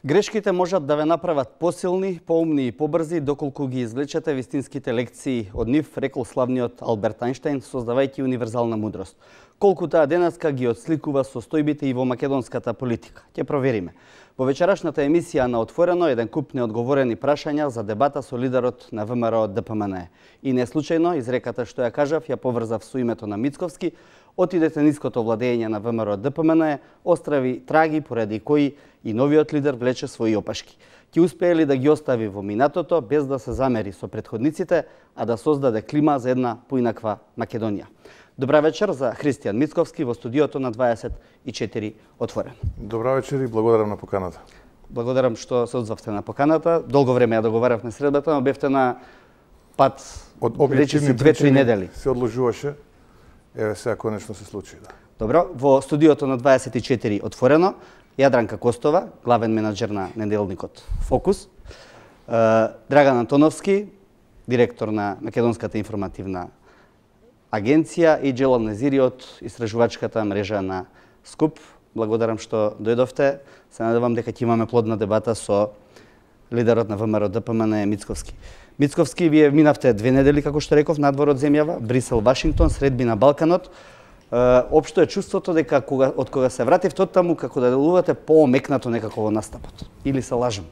Грешките можат да ве направат посилни, поумни и побрзи, доколку ги извлечете вистинските лекции од нив, рекол славниот Алберт Ајнштајн, создавајќи универзална мудрост. Колку таа денеска ги отсликува состојбите и во македонската политика. Ќе провериме. Во вечерашната емисија на Отворено еден куп неодговорени прашања за дебата со лидерот на ВМРО ДПМНЕ. И не случајно изреката што ја кажав ја поврзав со името на Мицковски, отидете ниското владење на ВМРО ДПМНЕ, острави траги поради кои и новиот лидер влече своји опашки. Ќе успее ли да ги остави во минатото без да се замери со претходниците, а да создаде клима за една поинаква Македонија? Добра вечер за Христијан Мицковски во студиото на 24 Отворено. Добра вечер и благодарам на поканата. Благодарам што се одзвавте на поканата. Долго време ја договаравме средбата, но бевте на пат од објективни 2-3 недели. Се одложуваше. Еве сега конечно се случи, да. Добро, во студиото на 24 Отворено, Јадранка Костова, главен менаџер на неделникот Фокус, Драган Антоновски, директор на Македонската информативна агенција и Джелал Незири од истражувачката мрежа на СКУП. Благодарам што дојдовте. Се надевам дека ќе имаме плодна дебата со лидерот на ВМРО ДПМНЕ Мицковски. Мицковски, вие минавте 2 недели, како што реков, надвор од земјава, Брисел, Вашингтон, средби на Балканот. Општо е чувството дека од кога се вративте од таму, како да делувате поомекнато некако во настапот. Или се лажам?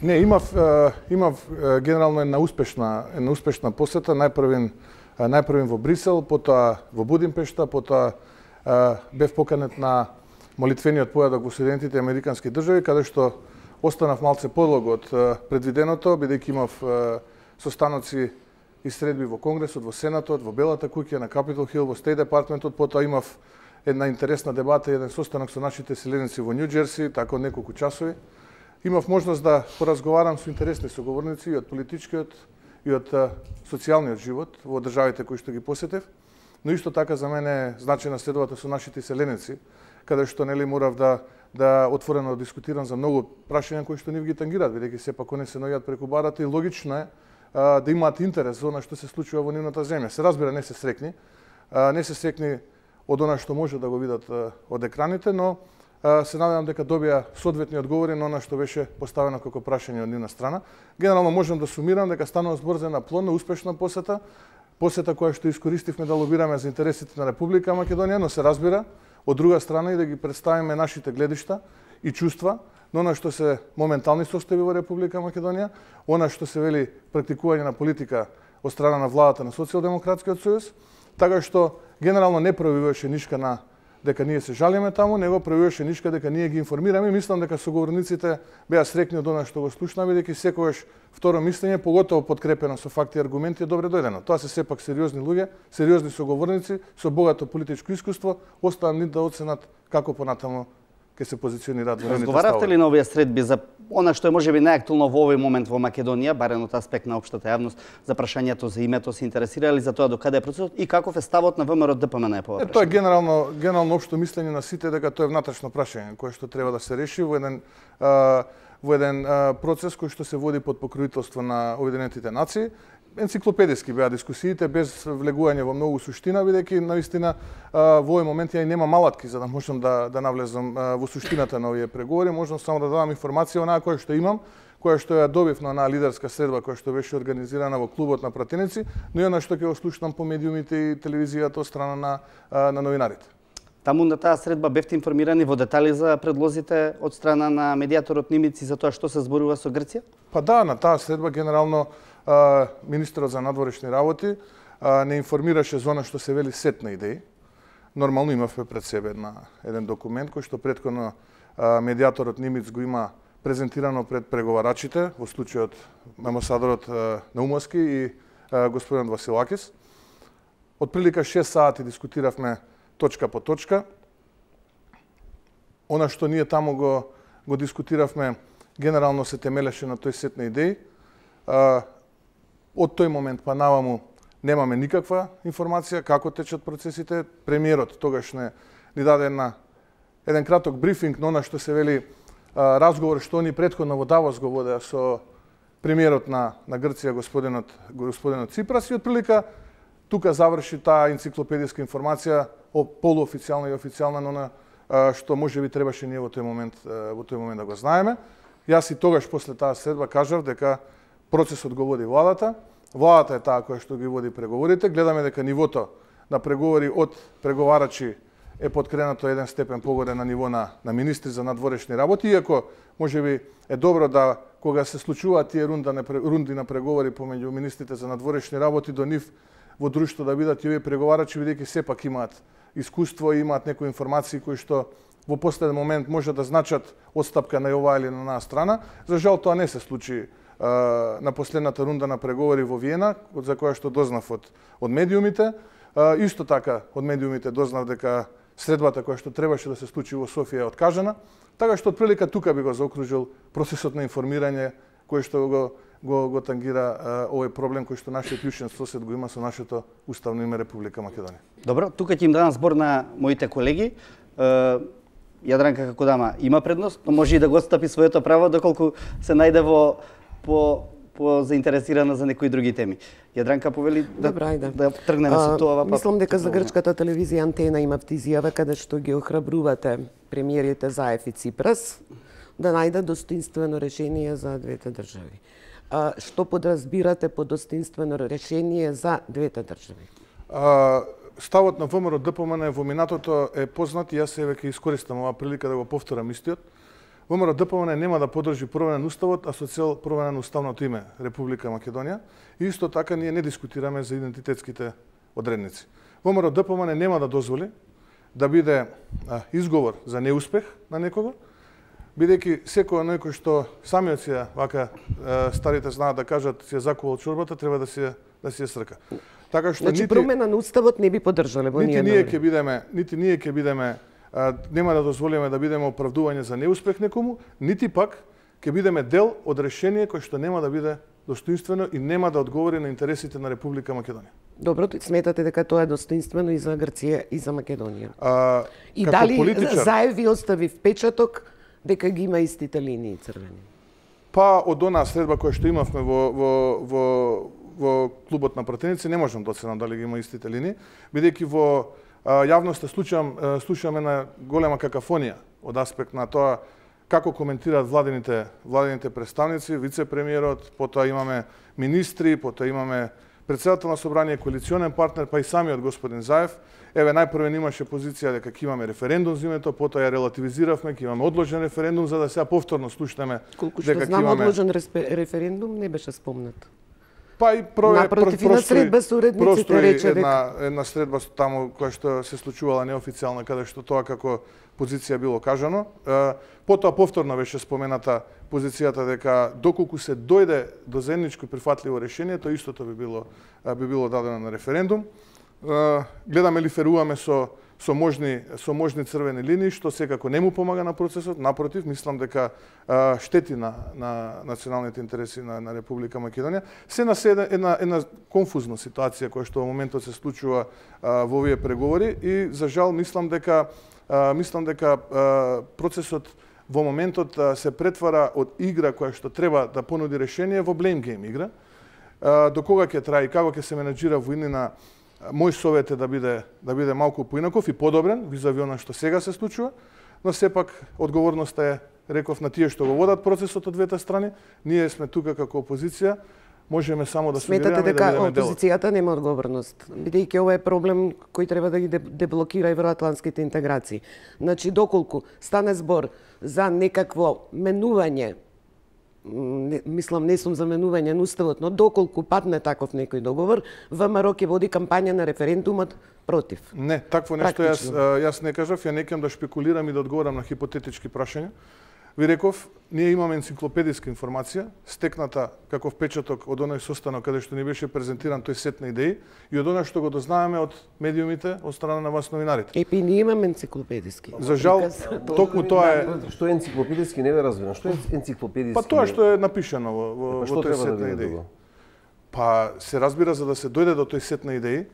Не, имав генерално една успешна посета, најпрвен во Брисел, потоа во Будимпешта, потоа бев поканет на молитвениот појадок во Соединетите американски држави, каде што останав малце подлого од предвиденото, бидејќи имав состаноци и средби во Конгресот, во Сенатот, во Белата куќа, на Капитол Хил, во Стејт департментот, потоа имав една интересна дебата и еден состанок со нашите селеници во Њу Џерси, така од неколку часови. Имав можност да поразговарам со интересни соговорници и од политичкиот и од социјалниот живот во државите кои што ги посетев, но исто така за мене е значајна следовата со нашите селеници, каде што нели морав да отворено дискутирам за многу прашања кои што нив ги тангираат, бидејќи сепак они се наоѓаат преку барата и логично е да имаат интерес за она што се случува во нивната земја. Се разбира, не се срекни од она што може да го видат од екраните, но се надевам дека добија соодветни одговори на она што беше поставено како прашање од нивна страна. Генерално можам да сумирам дека станува збор за една плодна, успешна посета која што искористивме да лобираме за интересите на Република Македонија, но се разбира, од друга страна и да ги представиме нашите гледишта и чувства на она што се моментални состојби во Република Македонија, она што се вели практикување на политика од страна на владата на Социјалдемократскиот сојуз, така што генерално не проявуваше нишка на дека ние се жалиме таму, него проявуваше нишка дека ние ги информираме. Мислам дека соговорниците беа срекни од она што го слушнаа, бидејќи секогаш второ мислење, поготово подкрепено со факти и аргументи, е добре дојдено. Тоа се сепак сериозни луѓе, сериозни соговорници со богато политичко искуство, оставам нив да оценат како понатаму ќе се позиционираат во нивните ставови. Разговаравте ли на овие средби за она што е можеби најактуелно во овој момент во Македонија, барем од аспект на општата јавност, за прашањето за името, се интересирали за тоа докаде е процесот и каков е ставот на ВМРО ДПМНЕ по ова прашање? Тоа е генерално општо мислење на сите дека тоа е внатрешно прашање кое што треба да се реши во еден процес кој што се води под покровителство на Обединетите нации. Енциклопедиски беа дискусиите, без влегување во многу суштина, бидејќи наистина во овој момент ја и нема малатки за да можам да навлезам во суштината на овие преговори. Можам само да дадам информација онаа која што имам, која што ја добив на онаа лидерска средба која што беше организирана во клубот на пратеници, но и она што ќе го слушнам по медиумите и телевизијата од страна на новинарите. Таму на таа средба бевте информирани во детали за предлозите од страна на медијаторот Нимиц и за тоа што се зборува со Грција? Па да, на таа средба генерално министерот за надворешни работи не информираше за она што се вели сет на идеи. Нормално имавме пред себе еден документ кој што претходно медијаторот Нимиц го има презентирано пред преговарачите, во случајот амбасадорот Наумовски и господин Василакис. Од прилика 6 сати дискутиравме точка по точка. Она што ние таму го дискутиравме генерално се темелеше на тој сет на идеи. Од тој момент па наваму немаме никаква информација како течат процесите. Премиерот тогаш ни даде еден краток брифинг на она што се вели разговор што они претходно во Давос го водеа со премиерот на Грција господинот Ципрас и од прилика тука заврши таа енциклопедиска информација полуофицијална и официјална на што можеби требаше ние во тој момент да го знаеме. Јас и тогаш после таа средба кажав дека процесот го води владата. Владата е таа која што ги води преговорите. Гледаме дека нивото на преговори од преговарачи е подкренато еден степен погоре на ниво на министри за надворешни работи, иако можеби е добро да кога се случуваат тие рунди на преговори помеѓу министрите за надворешни работи до нив во друштво да бидат и овие преговарачи, бидејќи сепак имаат искуство и имаат некои информации кои што во последен момент може да значат отстапка на оваа или на онаа страна. За жал тоа не се случи на последната рунда на преговори во Виена, за која што дознав од медиумите. Исто така од медиумите дознав дека средбата која што требаше да се случи во Софија е откажана, така што отприлика тука би го заокружил процесот на информирање кој што го тангира овој проблем кој што нашиот јужен сосед го има со нашето уставно име Република Македонија. Добро, тука ќе им дадам збор на моите колеги. Јадранка како дама има предност, но може и да го отстапи своето право доколку се најде по заинтересирана за некои други теми. Јадранка повели да тргнеме со тоа. Мислам дека за грчката телевизија Антена имавте изјава каде што ги охрабрувате премиерите Заев и Ципрас да најдат достоинствено решение за двете држави. Што подразбирате под достоинствено решение за двете држави? Ставот на ВМРО ДПМН во минатото е познат и јас сега ќе искористам оваа прилика да го повторам истиот. ВМРО ДПМН нема да поддржи промена на уставот, а со цел промена на уставното име Република Македонија. И исто така ние не дискутираме за идентитетските одредници. ВМРО ДПМН нема да дозволи да биде изговор за неуспех на некого, бидејќи секој некој што самиот си вака старите знаат да кажат си закувал чорбата, треба да си ја срка. Така што значи промена на уставот не би поддржале во нити ние ќе бидеме нема да дозволиме да бидеме оправдување за неуспех некому, нити пак ќе бидеме дел од решение кој што нема да биде достоинствено и нема да одговори на интересите на Република Македонија. Добро, сметате дека тоа е достоинствено и за Грција и за Македонија? И како дали политичар, Заев ви остави впечаток дека ги има истите линии црвени? Па од онаа следба која што имавме во клубот на пратеници не можам да оценам дали ги има истите линии, бидејќи во јавноста слушам една голема какафонија од аспект на тоа како коментираат владините представници, вице-премиерот, потоа имаме министри, потоа имаме председател на собрание, коалиционен партнер, па и самиот господин Заев. Еве, најпрво имаше позиција дека ќе имаме референдум за името, потоа ја релативизиравме, ќе имаме одложен референдум, за да сега повторно слушнеме дека ќе имаме одложен референдум не беше спомнат. Па и напротив, средба со уредниците рече дека една средба таму која што се случувала неофицијална, каде што тоа како позиција било кажано. Потоа повторно беше спомената позицијата дека доколку се дојде до заедничко прифатливо решение, тоа истото би било дадено на референдум. Гледаме ли феруваме со можни црвени линии, што секако не му помага на процесот, напротив, мислам дека штети на националните интереси на Република Македонија. Се на една конфузна ситуација која што во моментот се случува во овие преговори и за жал мислам дека процесот во моментот се претвара од игра која што треба да понуди решение во blame game игра. До кога ќе трае и како ќе се менаџира војнина, мој совет е да биде малку поинаков и подобрен визави она што сега се случува, но сепак одговорноста е, реков, на тие што го водат процесот од двете страни. Ние сме тука како опозиција, можеме само да сугерираме и да бидеме сметате дека опозицијата нема одговорност, бидејќи ова е проблем кој треба да ги деблокира евроатлантските интеграции. Значи, доколку стане збор за некакво менување, мислам не сум за менување на уставот, но доколку падне таков некој договор, ВМРО ќе води кампања на референдумот против. Не, такво нешто јас не кажав, ја не кем да шпекулирам и да одговорам на хипотетички прашања. Ви реков, ние имаме енциклопедиска информација, стекната како впечаток од оној состанок каде што ни беше презентиран тој сет на идеи и од она што го дознаеме од медиумите од страна на вас новинарите. Епи ние имаме енциклопедиски. За жал, токму тоа е... Што е енциклопедиски не ве разбирам. Што е енциклопедиски? Па тоа што е напишано во тој сет на идеи. Па се разбира за да се дојде до тој сет на идеи,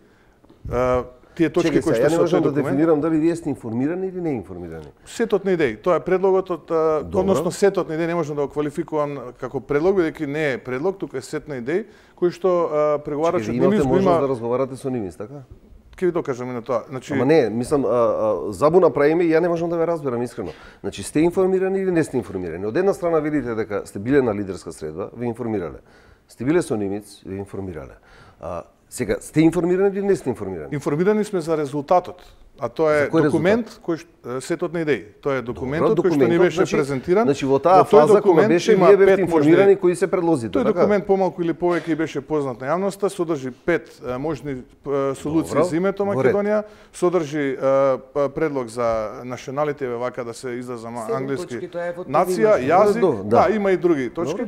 тие точки кои што се не можам да дефинирам дали вие сте информирани или не информирани. Сетот на идеи, тоа е предлогот односно сетот на идеи, не можам да го квалификувам како предлог, бидејќи не е предлог, тука е сет на идеи кои што преговарачот имате можност да разговарате со нив, така? Ќе ви докажам и на тоа. Значи, Ама не, мислам, забуна правиме и ја не можам да ве разберам искрено. Значи, сте информирани или не сте информирани? Од една страна видите дека сте биле на лидерска средба, ве информирале. Сте биле со Нимиц, ве информирале. Сега, сте информирани или не сте информирани? Информирани сме за резултатот. А тоа е документ кој сетот на идеи. Тоа е документот кој што ни беше презентиран. Значи во таа фаза кога беше вие бевте информирани кои се предлозите, тој документ помалку или повеќе беше познат на јавноста, содржи 5 можни солуции за името Македонија, содржи предлог за националите вака да се излезе англиски нација, јазик, да, има и други точки.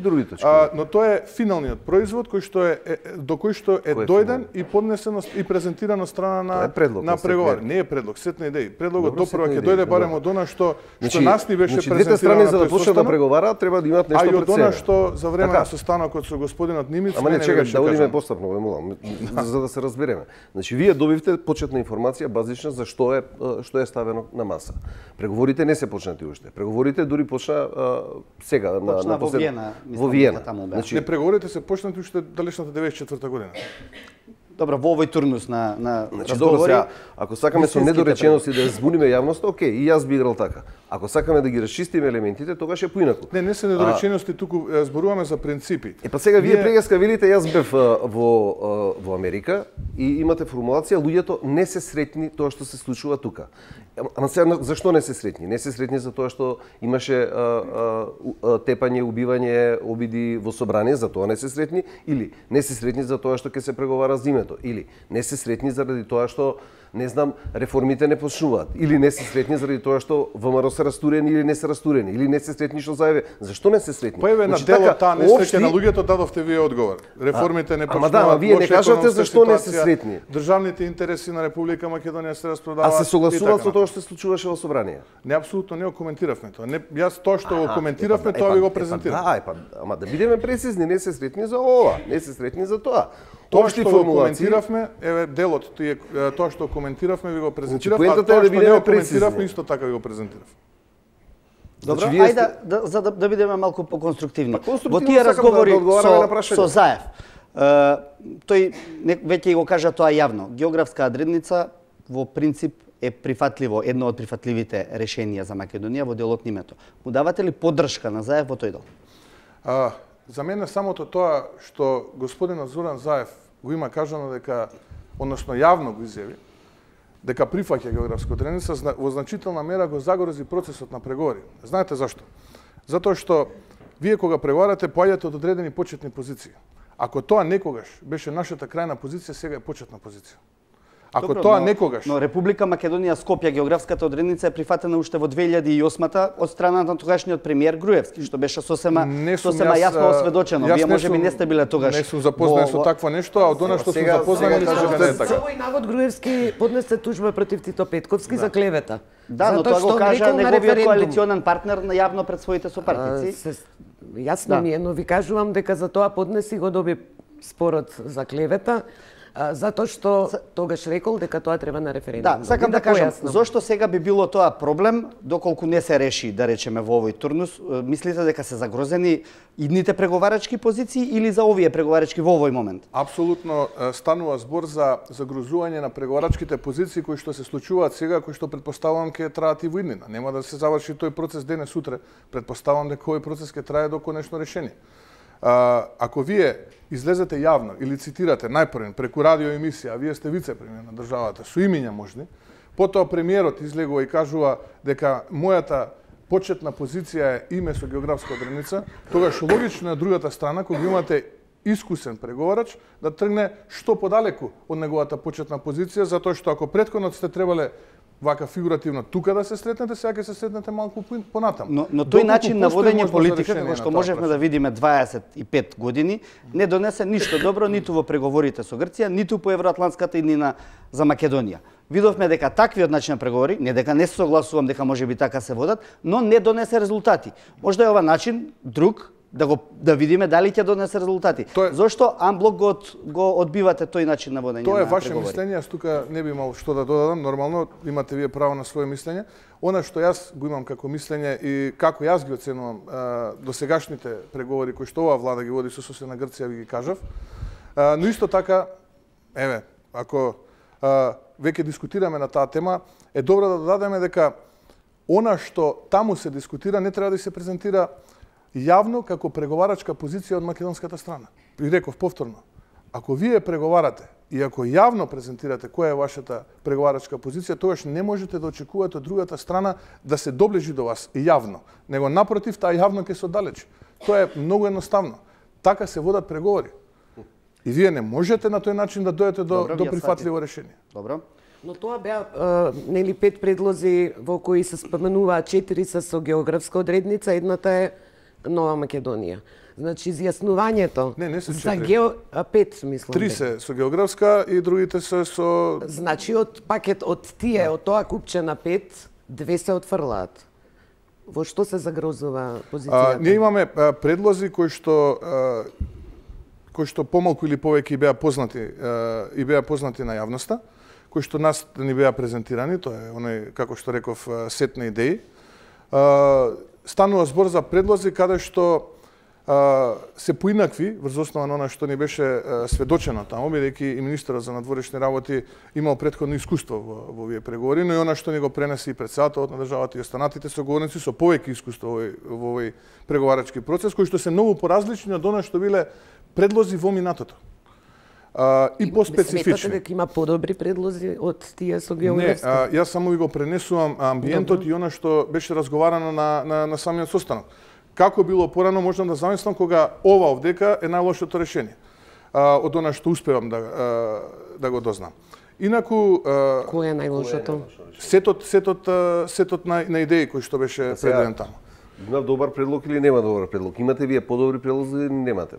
Но тоа е финалниот производ кој што е до кој што е дојден и поднесен и презентиран од страна на преговар. Не е предлог, сет на идеи. Предлогот допрва ќе дојде барем од она што нас ни беше презентирано. Двете страни за да почнат да преговараат треба да имаат нешто пред себе. А и од она што за време на состанокот со господинот Нимиц не чекај, да одиме постапно, ве молам, за да се разбереме. Значи вие добивте почетна информација базична за што е ставено на маса. Преговорите не се почнати уште. Преговорите дури почна сега на во Виена. Значи преговорите се почнати уште далечната 94-та година. Добро, во овој турнус на значи, разговори. Ако сакаме со недоречености да збуниме јавноста, окей, и јас би играл така. Ако сакаме да ги расчистиме елементите, тогаш е поинаку. Не се недоречености, туку зборуваме за принципи. Па сега вие прегаска велите, јас бев во Америка и имате формулација луѓето не се сретни тоа што се случува тука. Ама сега зашто не се сретни? Не се сретни за тоа што имаше тепање, убивање, обиди во собрание, за тоа не се сретни, или не се сретни за тоа што ќе се преговара за името, или не се сретни заради тоа што не знам, реформите не почнуваат, или не се сретни заради тоа што ВМРО се растурени или не се растурени, или не се сретни што заеве. Зашто не се сретни? Па еве на делот таа несреќа на луѓето дадовте вие одговор. Реформите не почнуваат. Ама да, вие не кажавте зашто не се сретни. Државните интереси на Република Македонија се распродаваат. А се согласуваат со тоа што се случуваше во собрание? Не, апсолутно не го коментиравме тоа. Не, јас тоа што го коментиравме, тоа ви го презентирав. Да, ама да бидеме прецизни, не се сретни за ова, не се сретни за тоа. Тоа што го коментиравме, еве делот тоа што коментиравме ви го презентирав, а тоа што не го прецизни. коментиравме исто така ви го презентирав. Добро, ајде за да бидеме малку поконструктивни. Во тие разговори со Заев, тој веќе го кажа тоа јавно. Географска одредница во принцип е прифатливо, едно од прифатливите решенија за Македонија во делот на името. Му давате ли поддршка на Заев во тој дел? За мене самото тоа што господинот Зоран Заев го има кажано дека, односно јавно го изјави, дека прифаќа географска одредница, во значителна мера го загрози процесот на преговори. Знаете зашто? Затоа што вие кога преговарате поаѓате од одредени почетни позиции. Ако тоа некогаш беше нашата крајна позиција, сега е почетна позиција. Ако тоа некогаш... Но Република Македонија Скопје географската одредница е прифатена уште во 2008-та од страна на тогашниот премиер Груевски, што беше сосема јасно осведочено. Вие можеби не сте биле тогаш. Не сум запознат со такво нешто, а од она што сум запознат кажа не е така. За овој навод Груевски поднесе тужба против Тито Петковски за клевета. Да, но тоа го кажа неговиот коалиционен партнер најавно пред своите сопартици. Јасно ми е, но ви кажувам дека за тоа поднеси го доби спорот за клевета. Затоа што тогаш рекол дека тоа треба на референдум. Да, сакам да кажам, зошто сега би било тоа проблем, доколку не се реши, да речеме, во овој турнус, мислите дека се загрозени идните преговарачки позиции или за овие преговарачки во овој момент? Апсолутно станува збор за загрозување на преговарачките позиции кои што се случуваат сега, кои што предпоставувам ќе траат и во иднина. Нема да се заврши тој процес денес утре. Предпоставувам дека овој процес ќе трае до конечно решение. Ако вие излезете јавно или цитирате најпрвен преку радио емисија, а вие сте вице-премиер на државата, со имиња можни, потоа премиерот излегува и кажува дека мојата почетна позиција е име со географска одредница, тогаш логично е другата страна, кога имате искусен преговарач, да тргне што подалеку од неговата почетна позиција, затоа што ако претходно сте требале вака фигуративно тука да се сретнете, сега ќе се сретнете малку понатаму. Но тој начин на водење политика, како што можевме да видиме 25 години, не донесе ништо добро ниту во преговорите со Грција, ниту по евроатлантската иднина за Македонија. Видовме дека таквиот начин на преговори, не дека не се согласувам дека можеби така се водат, но не донесе резултати. Можда е ова начин друг да видиме дали ќе донесе резултати. Зошто амблок го одбивате тој начин на водење на преговори? Тоа е ваше мислење, јас тука не би имал што да додадам, нормално имате вие право на свое мислење. Она што јас го имам како мислење и како јас ги оценувам досегашните преговори кои што оваа влада ги води со соседна Грција, ви ги кажав. Но исто така, еве, ако веќе дискутираме на таа тема, е добро да додадеме дека она што таму се дискутира не треба да се презентира јавно како преговарачка позиција од македонската страна. И реков повторно, ако вие преговарате и ако јавно презентирате која е вашата преговарачка позиција, тогаш не можете да очекувате од другата страна да се доближи до вас јавно, него напротив, таа јавно ќе се оддалечи. Тоа е многу едноставно. Така се водат преговори. И вие не можете на тој начин да дојдете до прифатливо решение. Добро. Но тоа беа нели 5 предлози во кои се споменуваат 4 се со географска одредница, едната е Нова Македонија. Значи изјаснувањето Не се за 4. 5 мислам. 3 се со географска и другите се со... Значи од пакет од тие, од тоа купче на 5, 2 се отфрлаат. Во што се загрозува позицијата? Ние имаме предлози кои што помалку или повеќе беа познати на јавноста, кои што нас ни беа презентирани, тоа е оној, како што реков, сет на идеи. Станува збор за предлози каде што се поинакви врз основа на она што ни беше сведочено таму, бидејќи и министерот за надворешни работи имал претходно искуство во овие преговори, но и она што ни го пренесе и председателот на државата и останатите соговорници со повеќе искуство во овој преговарачки процес, кои што се многу поразлични од она што биле предлози во минатото. И поспецифични. Сметате дека има подобри предлози од тие со географски? Не, јас само ви го пренесувам амбиентот и она што беше разговарано на самиот состанок. Како било порано, можам да замислам кога ова овдека е најлошото решение од она што успевам да го дознам. Инаку Кој е најлошото? Сетот на идеи кои што беше предаден таму. Има добар предлог или нема добар предлог? Имате вие подобри предлози или немате?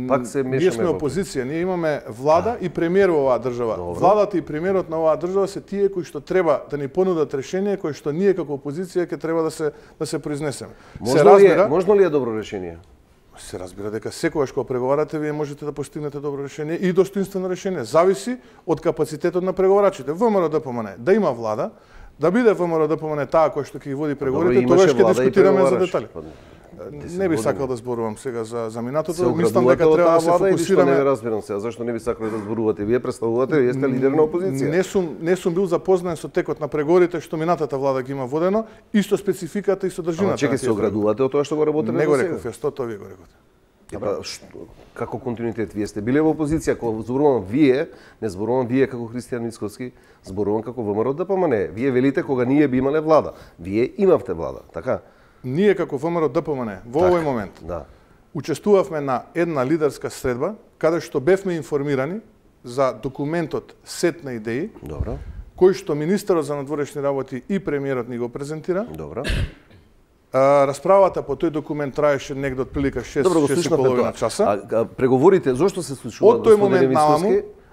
Пак се мешаме. Ние сме опозиција, ние имаме влада и премиер во оваа држава. Добро. Владата и премиерот на оваа држава се тие кои што треба да ни понудат решение кои што ние како опозиција ќе треба да се произнесеме. Можно ли е добро решение? Се разбира дека секогаш кога преговарате вие можете да постигнете добро решение и достоинствено решение. Зависи од капацитетот на преговарачите. ВМРО ДПМН да има влада, да биде ВМРО ДПМН таа која што ќе ги води преговорите, тогаш ќе дискутираме за детали. Не би сакал да зборувам сега за минатото, мислам дека треба да се фокусираме. Не разбирам сега, зашто не би сакале да зборувате? Вие представувате, вие сте лидер на опозиција. Не сум бил запознаен со текот на преговорите што минатата влада ги има водено, исто спецификата и содржината. Ама чеки, се оградувате од тоа што го работите? Не го реков, јас тоа ви го реков. Како континуитет, вие сте биле во опозиција, кога зборувам вие, не зборувам вие како Христијан Мицковски, зборувам како ВМРО ДПМН. Вие велите кога ние би имале влада. Вие имавте влада, така? Ние како ВМРО ДПМН во овој момент учествувавме на една лидерска средба каде што бевме информирани за документот сет на идеи. Добро. Кој што министерот за надворешни работи и премиерот ни го презентира. Добро. Расправата по тој документ траеше негде од прилика 6,5 часа. Преговорите зошто се случуваат?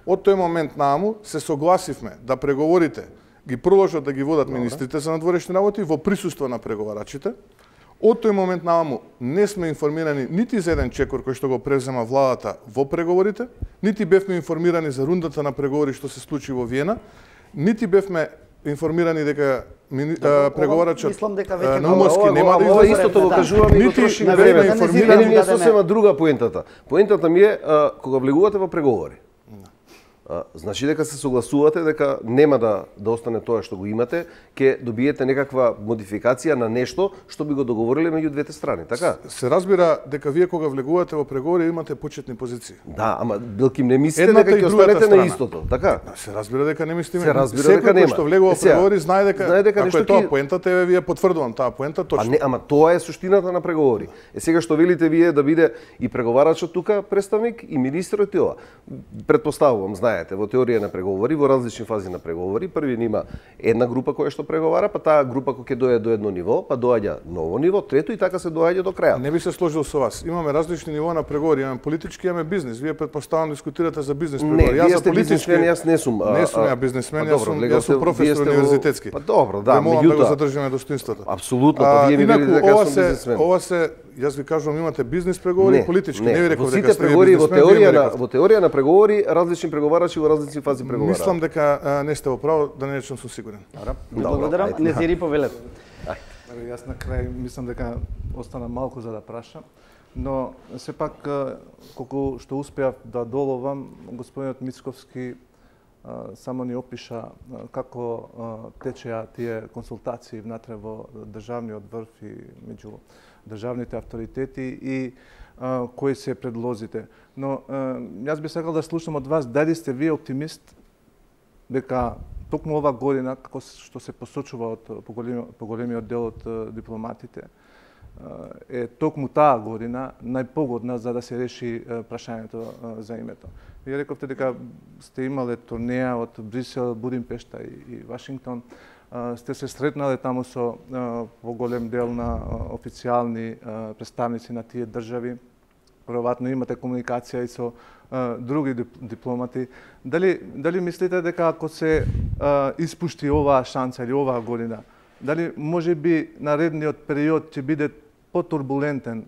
Од тој момент нааму се согласивме да преговорите ги продолжат да ги водат министрите за надворешни работи во присуство на преговарачите. Од тој момент нааму не сме информирани нити за еден чекор кој што го превзема владата во преговорите, нити бевме информирани за рундата на преговори што се случи во Виена, нити бевме информирани дека преговарачот Наумовски нема да излезе. Истото го кажувам и го трошиме време. Мене е сосема друга поентата. Поентата ми е кога влегувате во преговори. Значи дека се согласувате дека нема да остане тоа што го имате, ќе добиете некаква модификација на нешто што би го договориле меѓу двете страни, така? Се разбира дека вие кога влегувате во преговори имате почетни позиции. Да, ама билки не мислите дека ќе останете на истото, така? Се разбира дека не мислиме. Се разбира дека нема. Секој што влегува во преговори знае дека ако е тоа поентата, вие потврдувам таа поента точно. Ама тоа е суштината на преговори. Сега што велите вие да биде и преговарачот тука представник и министерот и ова. Претпоставувам, знаете, во теорија на преговори, во различни фази на преговори, први има една група која што преговара, па таа група која ќе дојде до едно ниво, па доаѓа ново ниво, трето и така се доаѓа до крајот. Не би се сложил со вас. Имаме различни нивоа на преговори, имаме политички, имаме бизнес. Вие претпоставам дискутирате за бизнес преговори. Јас сте бизнесмен, јас не сум. Не сум ја бизнесмен, јас сум професор универзитетски. Па добро, да, меѓутоа да го задржиме достоинството. Апсолутно, па вие ми велите дека сум бизнесмен. Ова се, јас ви кажувам, имате бизнес преговори, политички. Не ви реков дека сте преговори во теорија на преговори, различни преговарачи во различни фази преговара. Мислам дека не сте во право, да не речам сум сигурен. Благодарам. Незири повелет. Јас на крај мислам дека остана малку за да прашам, но сепак колку што успеав да доловам, господинот Мицковски само ни опиша како течеа тие консултации внатре во државниот врв и меѓу државните авторитети и кои се предлозите. Но јас би сакал да слушам од вас дали сте вие оптимист дека токму ова година, како што се посочува од поголемиот дел од дипломатите, е токму таа година најпогодна за да се реши прашањето за името. Вие рековте дека сте имале турнеја од Брисел, Будимпешта и Вашингтон. Сте се сретнале таму со поголем дел на официјални представници на тие држави. Веројатно имате комуникација и со други дипломати. Дали мислите дека ако се испушти оваа шанса или оваа година, дали може би наредниот период ќе биде потурбулентен,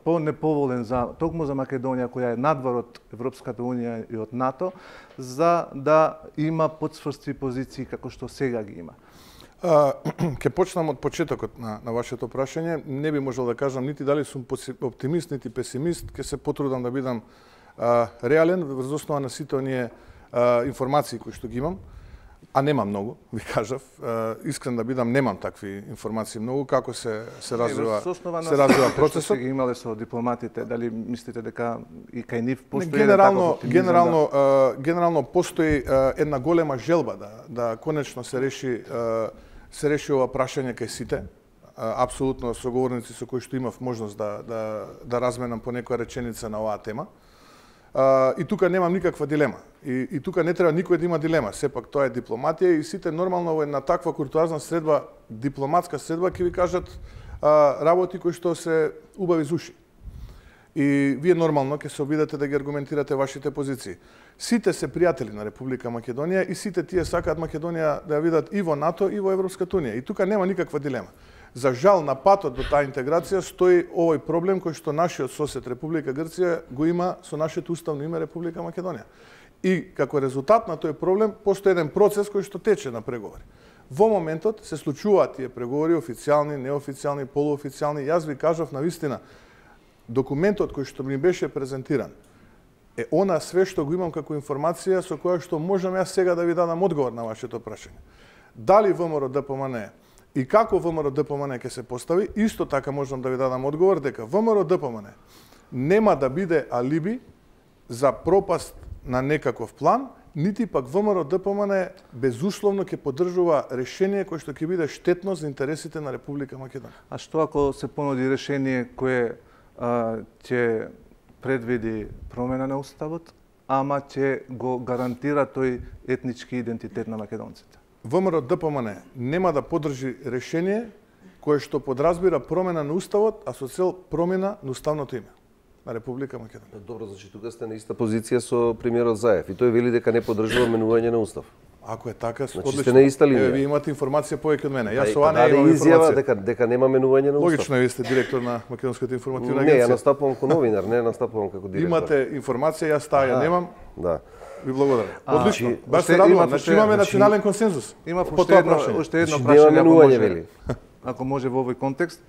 по-неповолен токму за Македонија, која е надвор од Европската Унија и од НАТО, за да има подсврсти позиции како што сега ги има? Ке почнам од почетокот на вашето прашање. Не би можел да кажам нити дали сум оптимист, нити песимист. Ке се потрудам да бидам реален врз основа на сите оние информации кои што ги имам. А нема многу, ви кажав. Искрен да бидам, немам такви информации многу, како се развива процесот. Што ги имале со дипломатите, дали мислите дека и кај нив постои таков оптимизам? Генерално постои една голема желба да конечно се реши ова прашање кај сите. Апсолутно соговорници со кои што имав можност да разменам по некоја реченица на оваа тема. И тука немам никаква дилема. И тука не треба никој да има дилема. Сепак тоа е дипломатија и сите нормално во една таква куртуазна средба, дипломатска средба, ќе ви кажат работи кои што се убави зуши. И вие нормално ќе се обидете да ги аргументирате вашите позиции. Сите се пријатели на Република Македонија и сите тие сакаат Македонија да ја видат и во НАТО и во Европската Унија. И тука нема никаква дилема. За жал, на патот до таа интеграција стои овој проблем кој што нашиот сосед Република Грција го има со нашето уставно име Република Македонија. И како резултат на тој проблем постои еден процес кој што тече на преговори. Во моментот се случуваат тие преговори, официјални, неофицијални, полуофицијални. Јас ви кажав навистина, документот кој што ми беше презентиран е она све што го имам како информација со која што можам јас сега да ви дадам одговор на вашето прашање. Дали ВМРО ДПМН и како ВМРО ДПМН ќе се постави, исто така можам да ви дадам одговор дека ВМРО ДПМН нема да биде алиби за пропаст на некаков план, нити пак ВМРО ДПМН безусловно ќе поддржува решение кое што ќе биде штетно за интересите на Република Македонија. А што ако се понуди решение кое ќе предвиди промена на уставот, ама ќе го гарантира тој етнички идентитет на македонците? ВМРО ДПМН нема да поддржи решение кое што подразбира промена на уставот, а со цел промена на уставното име на Република Македонија. Добро, значи тука сте на иста позиција со премиерот Заев и тој вели дека не поддржува менување на устав. Ако е така, значи, сте на иста линија. Вие имате информација повеќе од мене. Јас ова не имам информација дека нема менување на устав. Логично е, вие сте директор на Македонската информативна агенција. Не, ја настапувам како новинар, не настапувам како директор. Имате информација, јас таа ја немам. Да. Ви благодарам. Одлично. Баш се радувам. Значи имаме национален консензус. Има уште едно прашање, ако може во овој контекст.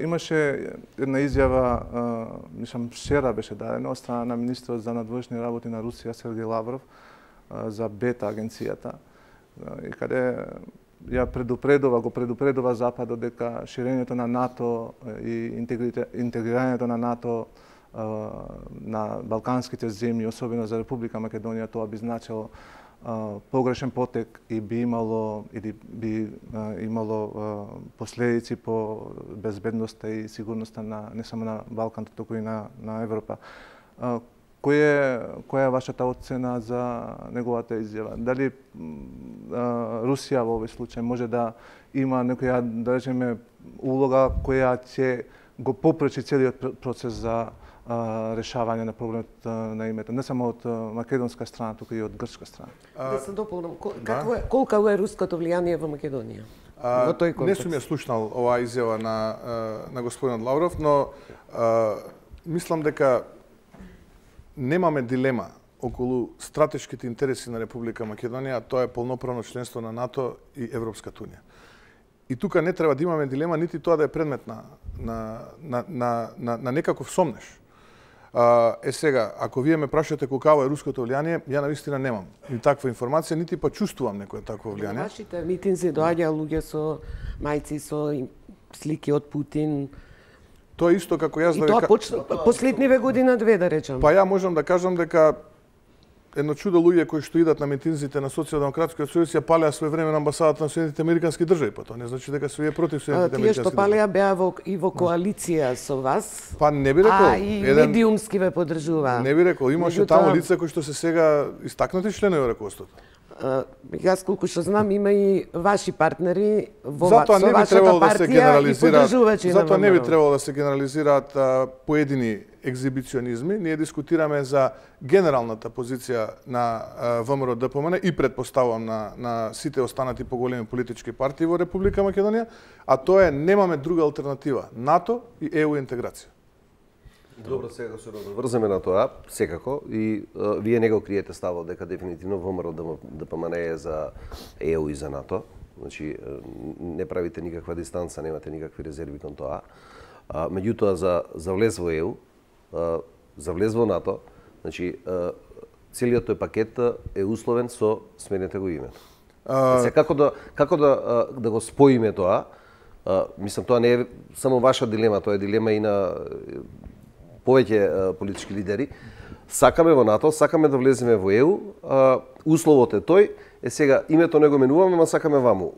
Имаше една изјава, мислам вчера беше дадена од страна на министрот за надворешни работи на Русија Сергеј Лавров за бета агенцијата, и каде ја го предупредува Западот дека ширењето на НАТО и интегрирањето на НАТО на балканските земји, особено за Република Македонија, тоа би значило погрешен потек и би имало последици по безбедноста и сигурноста на не само на Балканот, туку и на Европа. Која е вашата оцена за неговата изјава? Дали Русија во овој случај може да има некоја, да речеме, улога која ќе го попречи целиот процес за решавање на проблемот на името, не само од македонска страна, туку и од грчка страна? Да се дополнам, колку е руското влијание во Македонија? Во тој контекст? Не сум ја слушнал оваа изјава на господинот Лавров, но мислам дека немаме дилема околу стратешките интереси на Република Македонија, тоа е полноправно членство на НАТО и Европската Унија. И тука не треба да имаме дилема, нити тоа да е предмет на некаков сомнеш. Сега, ако вие ме прашате колкаво е руското влијание, ја навистина немам ни таква информација, нити па чувствувам некое такво влијание. На вашите митинзи доаѓа луѓе со мајци со слики од Путин. Тоа е исто како јас И да тоа ви последниве година-две, да речам. Па ја можам да кажам дека едно чудо луѓе кои што идат на митинзите на Социјалдемократскиот сојуз ја палеа своевремено амбасадата на Соединетите американски држави, па тоа не значи дека се против Соединетите Тие американски што држави. палеа беа во коалиција со вас. Па не би рекол, и медиумски ве поддржуваа. Не би рекол, имаше Меѓутоа, таму лица кои што се сега истакнати членови во раководството. Јас колку што знам има и ваши партнери во Затоа со не би вашата требало да се партија и генерализираат. поддржувачи на Затоа не би ВМРО. требало да се генерализираат поедини екзибиционизми. Ние дискутираме за генералната позиција на ВМРО ДПМН и предпоставувам на сите останати поголеми политички партии во Република Македонија, а тоа е немаме друга алтернатива, НАТО и ЕУ интеграција. Добро, сега се врземе на тоа, секако, и вие не го криете ставот дека дефинитивно ВМРО ДПМН е за ЕУ и за НАТО. Значи, не правите никаква дистанца, немате никакви резерви кон тоа. Меѓутоа, за влез во ЕУ, за влез во НАТО, значи, целиот тој пакет е условен со сменете го името. Се како да го споиме тоа? Мислам, тоа не е само ваша дилема, тоа е дилема и на повеќе политички лидери. Сакаме во НАТО, сакаме да влеземе во ЕУ, условот е тој, сега името не го менуваме, ама сакаме ваму.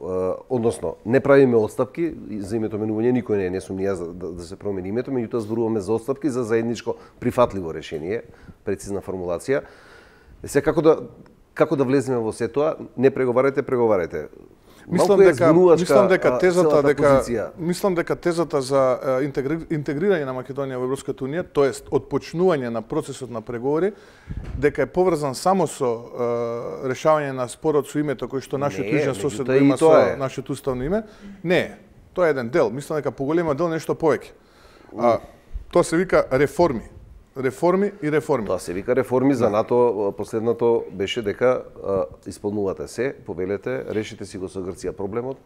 Односно, не правиме отстапки за името менување, никој не сум ни јас да се промени името, меѓутоа зборуваме за отстапки за заедничко прифатливо решение, прецизна формулација. Сега како да влеземе во се тоа, не преговарајте, преговарајте. Мислам дека тезата за интегрирање на Македонија во Европската унија, тоест отпочнување на процесот на преговори, дека е поврзан само со решавање на спорот со името кој што нашиот јужен сосед го има со нашето уставно име, не е. Тоа е еден дел. Мислам дека поголема дел нешто повеќе. Тоа се вика реформи. Реформи и реформи. Тоа се вика реформи за НАТО. Последното беше дека исполнувате се, повелете, решите си го со Грција проблемот,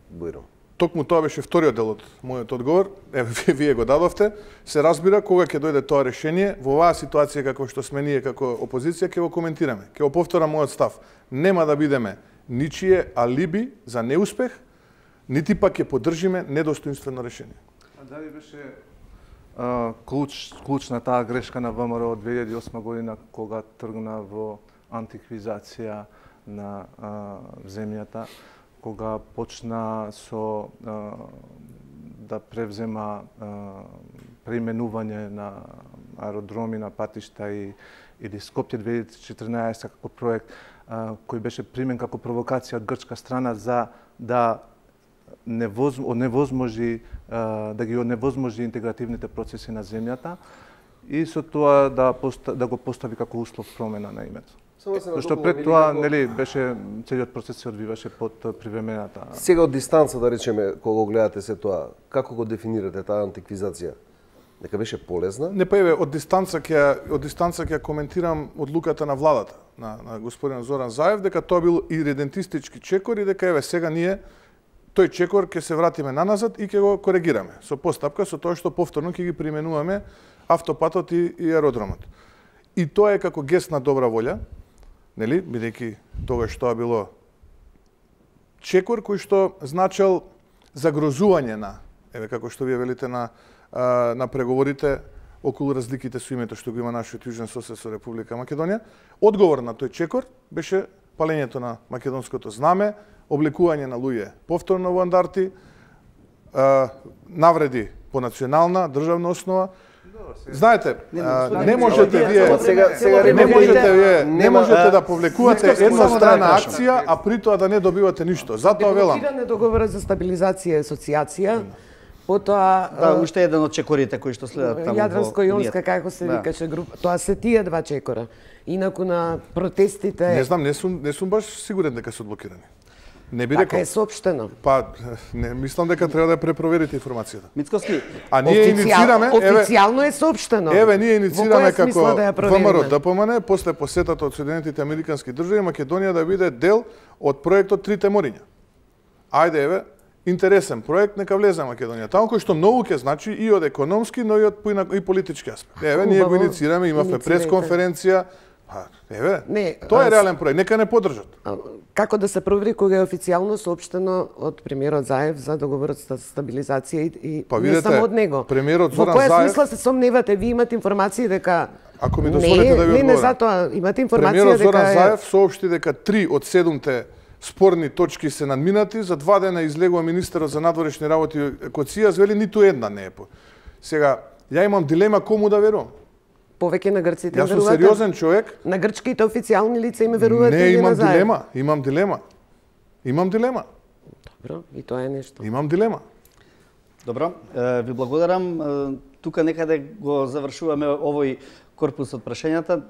бујрам. Токму тоа беше вториот дел од мојот одговор. Еве, вие го дадовте. Се разбира кога ќе дојде тоа решение. Во оваа ситуација како што сме ние како опозиција ќе го коментираме. Ќе го повторам мојот став. Нема да бидеме ничие алиби за неуспех, нити пак ќе поддржиме недостоинствено решение. А дали беше клуч на таа грешка на ВМРО од 2008 година кога тргна во антиквизација на земјата, кога почна со да превзема преименување на аеродроми, на патишта или Скопје 2014 како проект кој беше примен како провокација од грчка страна за да невозможи да ги оневозможи интегративните процеси на земјата и со тоа да го постави како услов промена на името. Зашто пред тоа нели беше целиот процес се одвиваше под привремената. Сега од дистанца да речеме кога го гледате се тоа, како го дефинирате таа антиквизација? Дека беше полезна? Не па еве од дистанца ќе коментирам одлуката на владата на господин Зоран Заев дека тоа бил иридентистички чекор и дека еве сега ние тој чекор ќе се вратиме наназад и ќе го коригираме со постапка со тоа што повторно ќе ги применуваме автопатот и аеродромот. И тоа е како гест на добра волја, нели, бидејќи тогаш тоа било чекор кој што значел загрозување на, еве како што вие велите на преговорите околу разликите со името што го има нашиот јужен сосед со Република Македонија. Одговор на тој чекор беше палењето на македонското знаме, облекување на луѓе повторно во андарти, навреди по национална, државна основа. Знаете, не можете да повлекувате еднострана акција, а при тоа да не добивате ништо. Затоа велам. Деблокиране договора за стабилизација и асоциација, потоа уште еден од чекорите кои што следат таму во Јадранско-Јонска, како се викаше група. Тоа се тие два чекора. Инаку на протестите... Не знам, не сум баш сигурен дека се одблокирани. Не би рекол. Така е соопштено. Па, не, мислам дека треба да препроверите информацијата. Мицковски, а ние инициираме, официјално е соопштено. Еве ние инициираме како да ВМРО ДПМН после посетата од Соединетите американски држави Македонија да биде дел од проектот Трите мориња. Ајде еве, интересен проект, нека влезе Македонија. Таму кој што многу ќе значи и од економски, но и од и политички аспект. Еве, ние го иницираме, имавме пресконференција. Еве, тоа е реален проект, нека не поддржат. Како да се провери кога е официјално соопштено од премиерот Заев за договорот за стабилизација и не само од него? Премиерот Зоран Заев... Во која Заев... смисла се сомневате? Ви имате информации дека... Ако ми дозволите да ви одговорам. Не, затоа, имате информација дека... Премиерот Зоран Заев соопшти дека 3 од 7 спорни точки се надминати, за 2 дена излегува министерот за надворешни работи Коцијас, вели ниту една не е. Сега, ја имам дилема кому да верувам. Повеќе на грците Јас сум верувате? сериозен човек. На грчките официјални лица им верувате или на Заев? Не, имам дилема. Добро, и тоа е нешто. Имам дилема. Добро, ви благодарам. Тука некаде го завршуваме овој корпус од прашањата.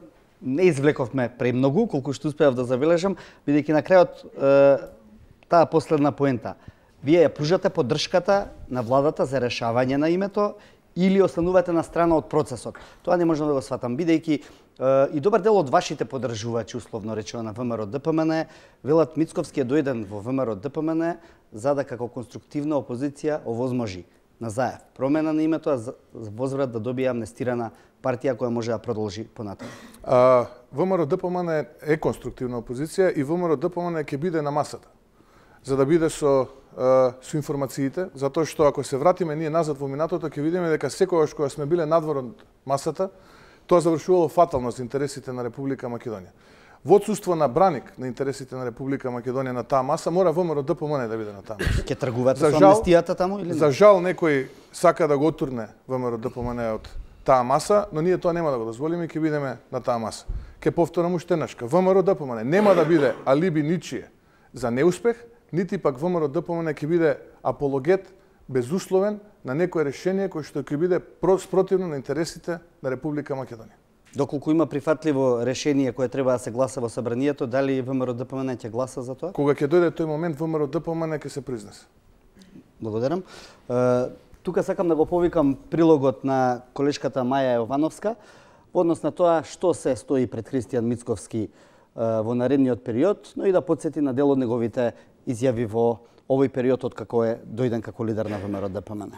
Не извлековме премногу, колку што успеав да забележам, бидејќи на крајот таа последна поента. Вие ја пружате поддршката на владата за решавање на името или останувате на страна од процесот. Тоа не можам да го сватам, бидејќи и добар дел од вашите поддржувачи, условно речено на ВМРО ДПМН, велат Мицковски е дојден во ВМРО ДПМН за да како конструктивна опозиција овозможи на Заев промена на името, а возврат да добие амнестирана партија која може да продолжи понатаму. ВМРО ДПМН е конструктивна опозиција и ВМРО ДПМН ќе биде на масата, за да биде со информациите, затоа што ако се вратиме ние назад во минатото, ќе видиме дека секогаш кога сме биле надвор од масата, тоа завршувало фатално за интересите на Република Македонија. Во отсуство на браник на интересите на Република Македонија на таа маса, мора ВМРО ДПМН да биде на таа маса. Ќе тргувате со амнестијата таму или не? За жал некој сака да го отурне ВМРО ДПМН од таа маса, но ние тоа нема да го дозволиме и ќе бидеме на таа маса. Ќе повторам уште еднашка, ВМРО ДПМН нема да биде алиби ничие за неуспех, нити пак ВМРО ДПМН ќе биде апологет безусловен на некое решение кој што ќе биде спротивно на интересите на Република Македонија. Доколку има прифатливо решение кое треба да се гласа во собранието, дали ВМРО ДПМН ќе гласа за тоа? Кога ќе дојде тој момент, ВМРО ДПМН ќе се произнесе. Благодарам. Тука сакам да го повикам прилогот на колешката Маја Јовановска во однос на тоа што се стои пред Христијан Мицковски во наредниот период, но и да потсети на дел од неговите изјави во овој период од како е дојден како лидер на ВМРО ДПМН.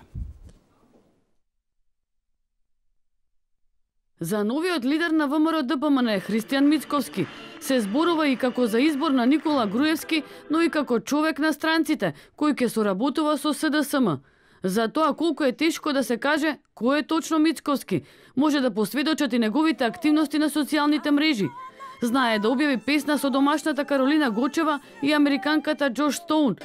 За новиот лидер на ВМРО ДПМН Христијан Мицковски се зборува и како за избор на Никола Груевски, но и како човек на странците, кој ќе соработува со СДСМ. За тоа колку е тешко да се каже кој е точно Мицковски, може да посведочат и неговите активности на социјалните мрежи. Знае да објави песна со домашната Каролина Гочева и американката Джош Стоун.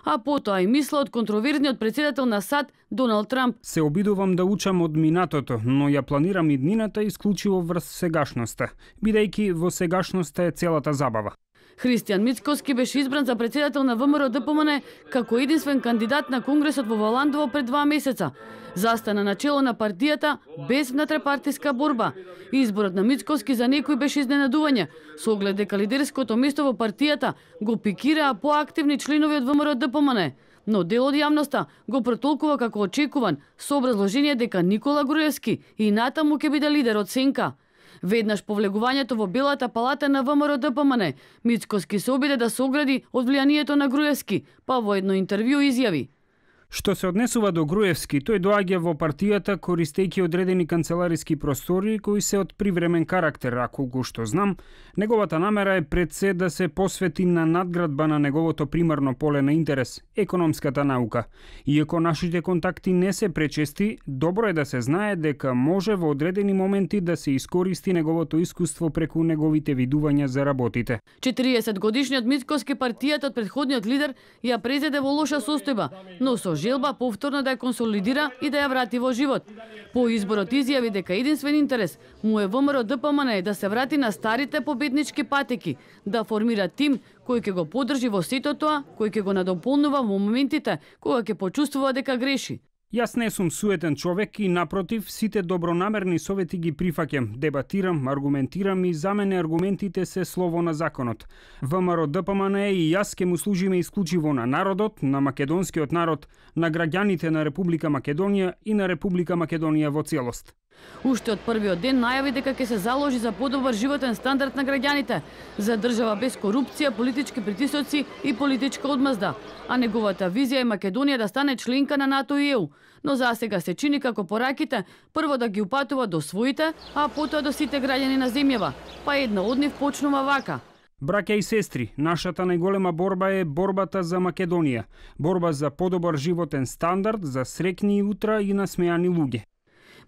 А потоа и мисла од контроверзниот председател на САД Доналд Трамп. Се обидувам да учам од минатото, но ја планирам иднината исклучиво врз сегашноста, бидејќи во сегашноста е целата забава. Христијан Мицковски беше избран за председател на ВМРО ДПМН како единствен кандидат на Конгресот во Валандово пред 2 месеца. Застана на чело на партијата без внетрепартиска борба. Изборот на Мицковски за некој беше изненадување, со оглед дека лидерското место во партијата го пикираа поактивни членови од ВМРО ДПМН. Но дел од јавноста го протолкува како очекуван, со образложение дека Никола Груевски и натаму ќе биде лидер од сенка. Веднаш по влегувањето во Белата палата на ВМРО ДПМН, Мицковски се обиде да се огради од влијанието на Груевски, па во едно интервју изјави: Што се однесува до Груевски, тој доаѓа во партијата користејќи одредени канцелариски простори кои се од привремен карактер, а колку што знам, неговата намера е пред се да се посвети на надградба на неговото примарно поле на интерес, економската наука. Иако нашите контакти не се пречести, добро е да се знае дека може во одредени моменти да се искористи неговото искуство преку неговите видувања за работите. 40 годишниот Мицковски партијата од претходниот лидер ја презеде во лоша состојба, но со желба повторно да ја консолидира и да ја врати во живот. По изборот изјави дека единствен интерес му е ВМРО ДПМН да се врати на старите победнички патеки, да формира тим кој ќе го поддржи во сето тоа, кој ќе го надополнува во моментите кога ќе почувствува дека греши. Јас не сум суетен човек и напротив, сите добронамерни совети ги прифаќам, дебатирам, аргументирам и за мене аргументите се слово на законот. ВМРО ДПМН и јас ке му служиме исклучиво на народот, на македонскиот народ, на граѓаните на Република Македонија и на Република Македонија во целост. Уште од првиот ден најави дека ќе се заложи за подобар животен стандард на граѓаните, за држава без корупција, политички притисоци и политичка одмазда, а неговата визија е Македонија да стане членка на НАТО и ЕУ. Но за сега се чини како пораките прво да ги упатува до своите, а потоа до сите граѓани на земјава, па една од нив почнува вака. Браќа и сестри, нашата најголема борба е борбата за Македонија. Борба за подобар животен стандард, за среќни утра и насмејани луѓе.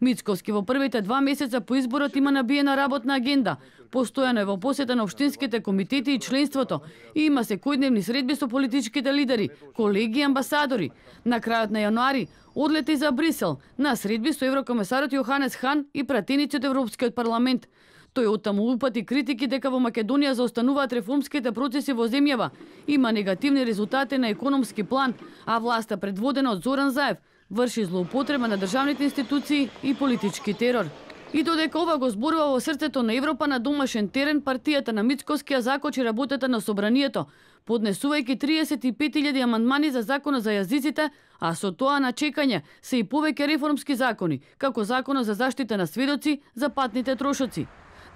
Мицковски во првите 2 месеца по изборот има набиена работна агенда. Постојано е во посета на општинските комитети и членството и има секојдневни средби со политичките лидери, колеги и амбасадори. На крајот на јануари одлети за Брисел на средби со еврокомесарот Јоханес Хан и пратеници од Европскиот парламент. Тој оттаму упати критики дека во Македонија заостануваат реформските процеси во земјава, има негативни резултати на економски план, а власта предводена од Зоран Заев врши злоупотреба на државните институции и политички терор. И додека ова го зборува во срцето на Европа на домашен терен, партијата на Мицковски ја закочи работата на собранието, поднесувајќи 35.000 амандмани за законот за јазиците, а со тоа на чекање се и повеќе реформски закони, како законот за заштита на сведоци за патните трошоци.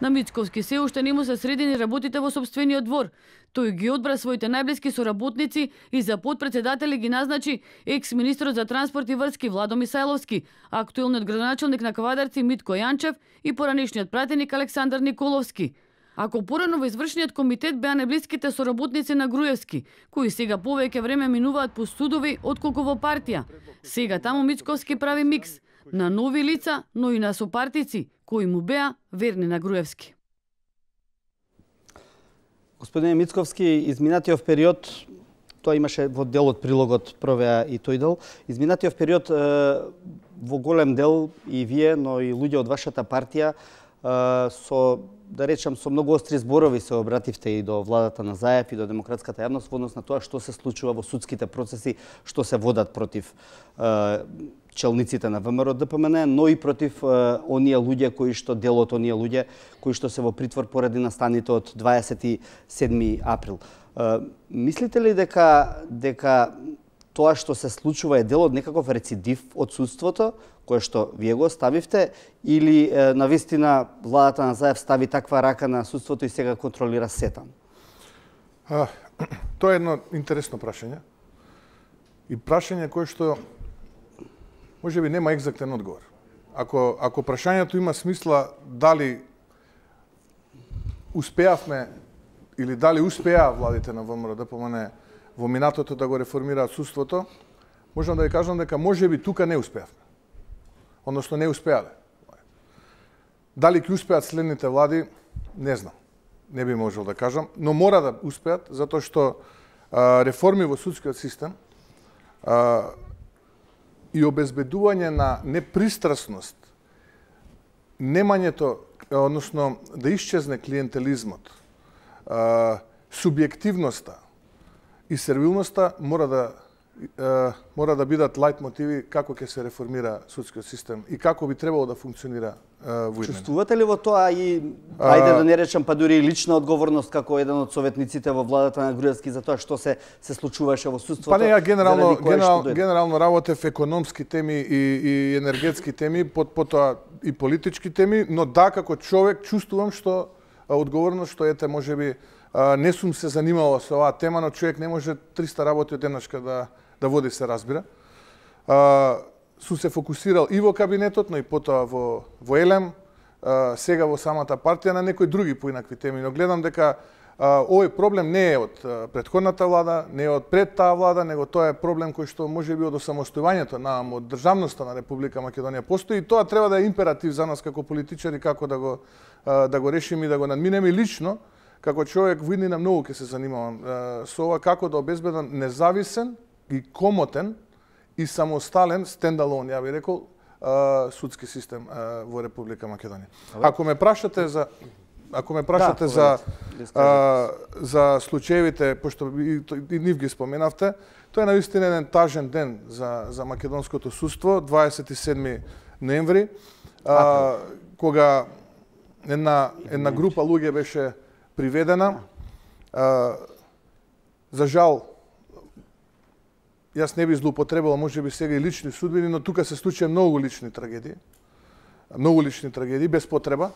На Мицковски се уште не му се средени работите во собствениот двор. Тој ги одбра своите најблиски соработници и за потпредседатели ги назначи екс-министрот за транспорт и врски Владо Мисајловски, актуелниот градоначалник на Кавадарци Митко Јанчев и поранешниот пратеник Александар Николовски. Ако порано во извршниот комитет беа најблиските соработници на Груевски, кои сега повеќе време минуваат по судови отколку во партија. Сега таму Мицковски прави микс на нови лица, но и на сопартици, кои му беа верни на Груевски. Господине Мицковски, изминатиот период, тоа имаше во делот прилогот провеа и тој дел, изминатиот период во голем дел и вие, но и луѓе од вашата партија со, да речам, со многу остри зборови се обративте и до владата на Заев и до демократската јавност во однос на тоа што се случува во судските процеси, што се водат против челниците на ВМРО ДПМН, но и против оние луѓе кои што делот оние луѓе кои што се во притвор поради настаните од 27 април. Мислите ли дека тоа што се случува е дел од некаков рецидив од судството, кое што вие го ставивте, или навистина владата на Заев стави таква рака на судството и сега контролира сета? Тоа е едно интересно прашање. И прашање кое што може би нема екзактен одговор. Ако прашањето има смисла дали успеавме или дали успеа владите на ВМРО ДПМН во минатото да го реформираат судството, можам да ви кажам дека може би тука не успеавме. Односно не успеале. Дали ќе успеат следните влади, не знам. Не би можел да кажам, но мора да успеат затоа што реформи во судскиот систем и обезбедување на непристрасност, немањето, односно да исчезне клиентелизмот, субјективноста и сервилноста мора да бидат лајт мотиви како ќе се реформира судскиот систем и како би требало да функционира во иднина. Чувствувате ли во тоа и, ајде да не речам, па дури и лична одговорност како еден од советниците во владата на Груевски за тоа што се случуваше во судството? Па не, ја генерално работев економски теми и енергетски теми, потоа и политички теми, но да, како човек чувствувам што одговорност што ете можеби не сум се занимавал со оваа тема, но човек не може 300 работи од денашка да води, се разбира. Сум се фокусирал и во кабинетот, но и потоа во ЕЛЕМ, сега во самата партија на некои други поинакви теми, но гледам дека овој проблем не е од претходната влада, не е од пред таа влада, него тоа е проблем кој што можеби од осамостојувањето нам од државноста на Република Македонија постои и тоа треба да е императив за нас како политичари како да го решиме и да го надминеме. И лично како човек во иднина многу ќе се занимавам со ова како да обезбедам независен и комотен и самостален стендалон, ја би рекол, судски систем во Република Македонија. Ако ме прашате за случаевите, пошто и нив ги споменавте, тоа е наистина еден тажен ден за македонското судство, 27 ноември, кога една група луѓе беше приведена. За жал, јас не би злоупотребувал можеби сега и лични судбини, но тука се случија многу лични трагедии. многу лични трагедии без потреба.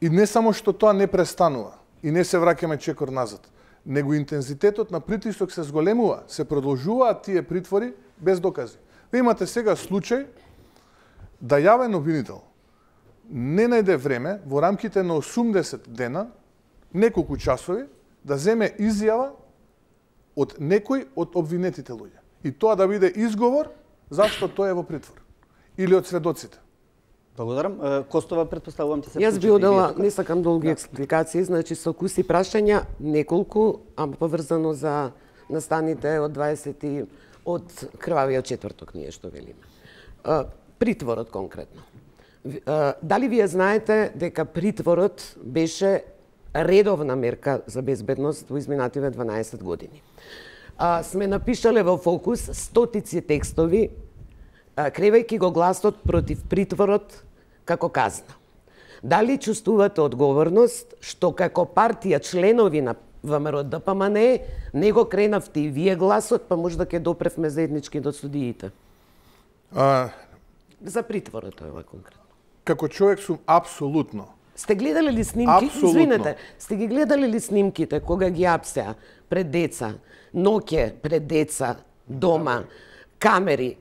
И не само што тоа не престанува и не се враќаме чекор назад, него интензитетот на притисок се зголемува, се продолжуваат тие притвори без докази. Ве имате сега случај да јавен обвинител не најде време во рамките на 80 дена, неколку часови, да земе изјава од некој од обвинетите луѓе. И тоа да биде изговор зашто тој е во притвор. Или од сведоците. Благодарам. Костова, предпоставувам ти се. Јас би одела, не сакам долги експликации, значи со куси прашања, неколку, а поврзано за настаните од 20 од крвавиот четврток, ние што велиме. Притворот конкретно. Дали вие знаете дека притворот беше редовна мерка за безбедност во изминативе 12 години? Сме напишале во Фокус стотици текстови, кревајќи го гласот против притворот како казна. Дали чувствувате одговорност што како партија членови на ВМРО ДПМН не го кренавте и вие гласот, па можда ќе допревме заеднички до судиите? За притворот ова конкретно. Како човек сум апсолутно. Сте гледали ли снимки? Апсолутно. Извинете, сте ги гледали ли снимките кога ги апсеа пред деца, ноќе пред деца, дома, камери,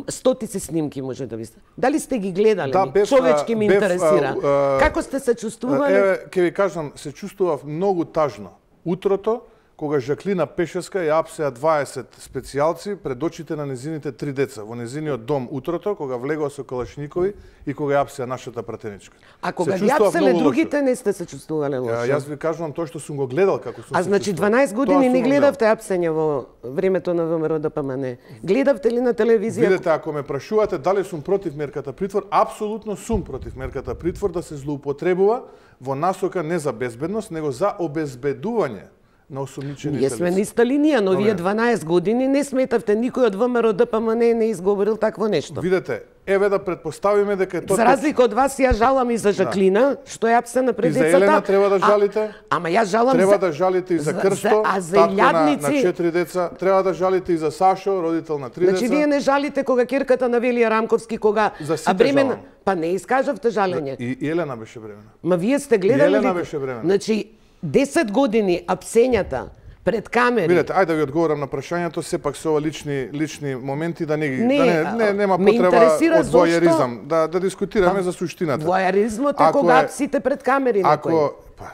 стотици снимки може да ви сте. Дали сте ги гледали? Да, човечки ме интересира. Како сте се чувствували? Ќе ви кажам, се чувствував многу тажно. Утрото, кога Жаклина Пешеска ја апсеа 20 специјалци пред очите на незините 3 деца во незиниот дом утрото, кога влегоа со калашникови и кога ја апсеа нашата пратеничка. А кога ги апселе другите, не сте се чувствувале лошо? Јас ви кажувам тоа што сум го гледал како сум. А значи 12 години не гледавте апсење во времето на ВМРО ДПМН. Гледавте ли на телевизија? Видете, ако ме прашувате дали сум против мерката притвор, апсолутно сум против мерката притвор да се злоупотребува во насока не за безбедност, него за обезбедување на осумничените лица. Ние сме ниста линија, но вие 12 години не сметавте никој од ВМРО ДПМН не изговорил такво нешто. Видете, еве да предпоставиме дека тоа за разлика од вас ја жалам и за Жаклина, што ја апсена пред децата. И за Елена треба да жалите. Ама јас жалам треба да жалите и за Крсто, татко на 4 деца, треба да жалите и за Сашо, родител на 3 деца. Значи вие не жалите кога ќерката на Велија Рамковски кога бремена, па не искажавте жалење. И Елена беше бремена. Ма вие сте гледали. Елена беше бремена. Значи 10 години апсењата пред камери. Видете, ајде да ви одговорам на прашањето, сепак со ова лични моменти да не ги нема потреба од војеризам, да дискутираме за суштината. Војеризмот е кога апсите пред камери некој. Па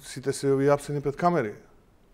сите се ови апсени пред камери.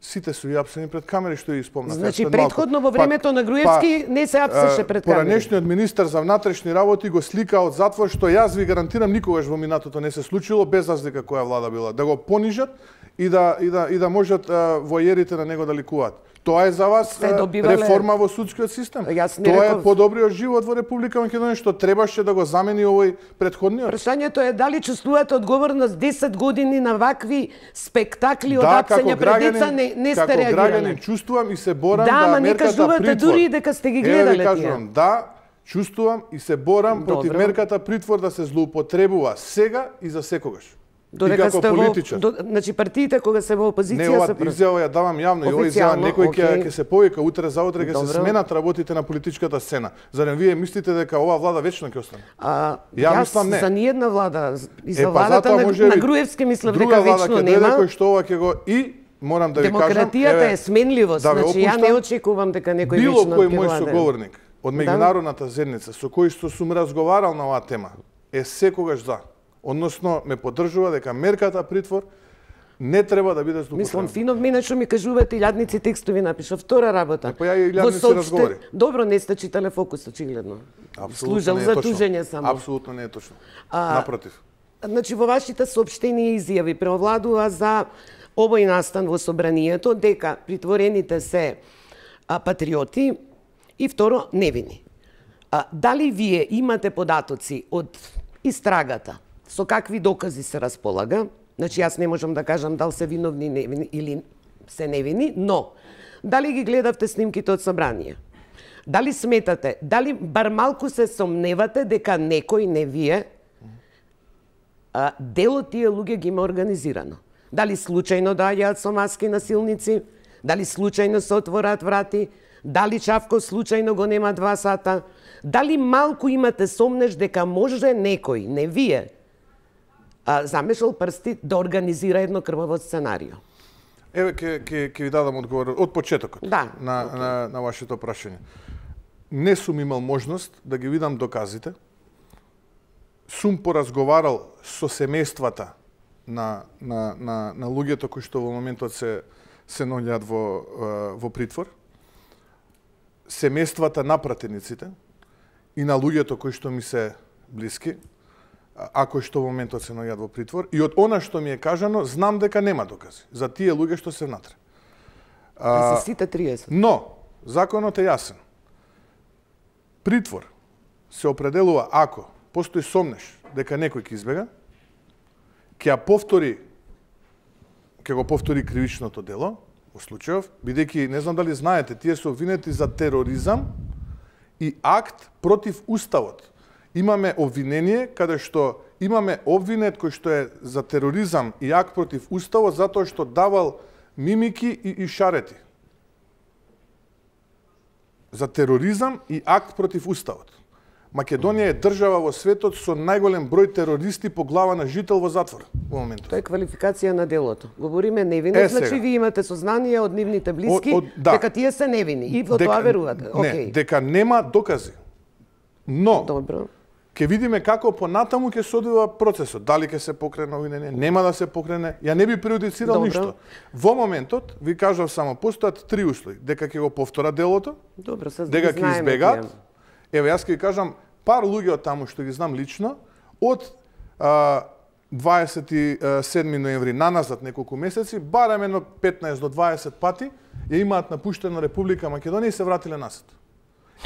Сите се апсени пред камери, што ја испомнав. Значи претходно во времето на Груевски не се апсеше пред камери. Поранешниот министер за внатрешни работи го слика од затвор, што јас ви гарантирам никогаш во минатото не се случило, без разлика која влада била. Да го понижат и да можат војерите на него да ликуваат. Тоа е за вас реформа во судскиот систем. Тоа е подобриот живот во Република Македонија, што требаше да го замени овој претходниот. Прашањето е дали чувствувате одговорност 10 години на вакви спектакли од апсења пред деца, не сте реагирали. Како граѓанин чувствувам и се борам да мерката притвор. Да, ама не кажувате дури дека сте ги гледале тие. Кажувам, да, чувствувам и се борам против мерката притвор да се злоупотребува сега и за секогаш. Додека сте значи партиите кога се во опозиција се Не, ова изјава ја давам јавно и ова изјава некој ќе се повика утре заутре ќе се сменат работите на политичката сцена. Зарем вие мислите дека ова влада вечно ќе остане? Ја мислам не. За ниедна влада и за владата на Груевски мислам дека вечно нема. Кој што ова ќе го и морам да ви кажам, демократијата е сменливост, значи ја не очекувам дека некој вечно ќе владае. Било кој мој соговорник од меѓународната заедница со кој што сум разговарал на оваа тема е секогаш за. Односно ме поддржува дека мерката притвор не треба да биде злоупотребена. Мислам фино мене што ми кажувате илјадници текстови напиша втора работа. Па ја и илјадници разговори. Добро, не сте читале Фокус очигледно. Служал за тужење само. Апсолутно не е точно. Напротив. Значи во вашите соопштени изјави преовладува за овој настан во собранието дека притворените се патриоти и второ невини. Дали вие имате податоци од истрагата? Со какви докази се располага? Значи, јас не можам да кажам дали се виновни невини, или се невини, но дали ги гледавте снимките од собрание? Дали сметате, дали бар малку се сомневате дека некој, не вие, дел од тие луѓе ги има организирано? Дали случајно доаѓаат со маски насилници? Дали случајно се отвораат врати? Дали Чавко случајно го нема 2 сата? Дали малку имате сомнеш дека може некој, не вие, замешал прсти да организира едно крваво сценарио? Еве ќе ви дадам одговор од почетокот на вашето прашање. Не сум имал можност да ги видам доказите. Сум поразговарал со семејствата на луѓето кои што во моментот се наоѓаат во притвор. Семејствата на пратениците и на луѓето кои што ми се блиски, ако што во моментот се наоѓаат во притвор, и од она што ми е кажано, знам дека нема докази за тие луѓе што се внатре. За сите 30. Но законот е јасен. Притвор се определува ако постои сомнеш дека некој ќе избега, ќе го повтори кривичното дело, во случајов, бидејќи не знам дали знаете, тие се обвинети за тероризам и акт против уставот. Имаме обвинение каде што имаме обвинет кој што е за тероризам и акт против уставот затоа што давал мимики и ишарети. За тероризам и акт против уставот. Македонија е држава во светот со најголем број терористи по глава на жител во затвор во моментот. Тоа е квалификација на делото. Говориме невини, значи вие имате сознание од нивните блиски дека тие се невини и во тоа верувате. Не, дека нема докази. Но добро. Ќе видиме како понатаму ќе се одвива процесот. Дали ќе се покрене обвинение, нема да се покрене. Ја не би преюдицирал ништо. Во моментот ви кажав само постојат 3 услови: дека ќе го повторат делото, дека ќе избегаат. Еве јас ќе ви кажам пар луѓе од таму што ги знам лично од 27 ноември наназад неколку месеци, барем едно 15 до 20 пати ја имаат напуштено Република Македонија и се вратиле назад.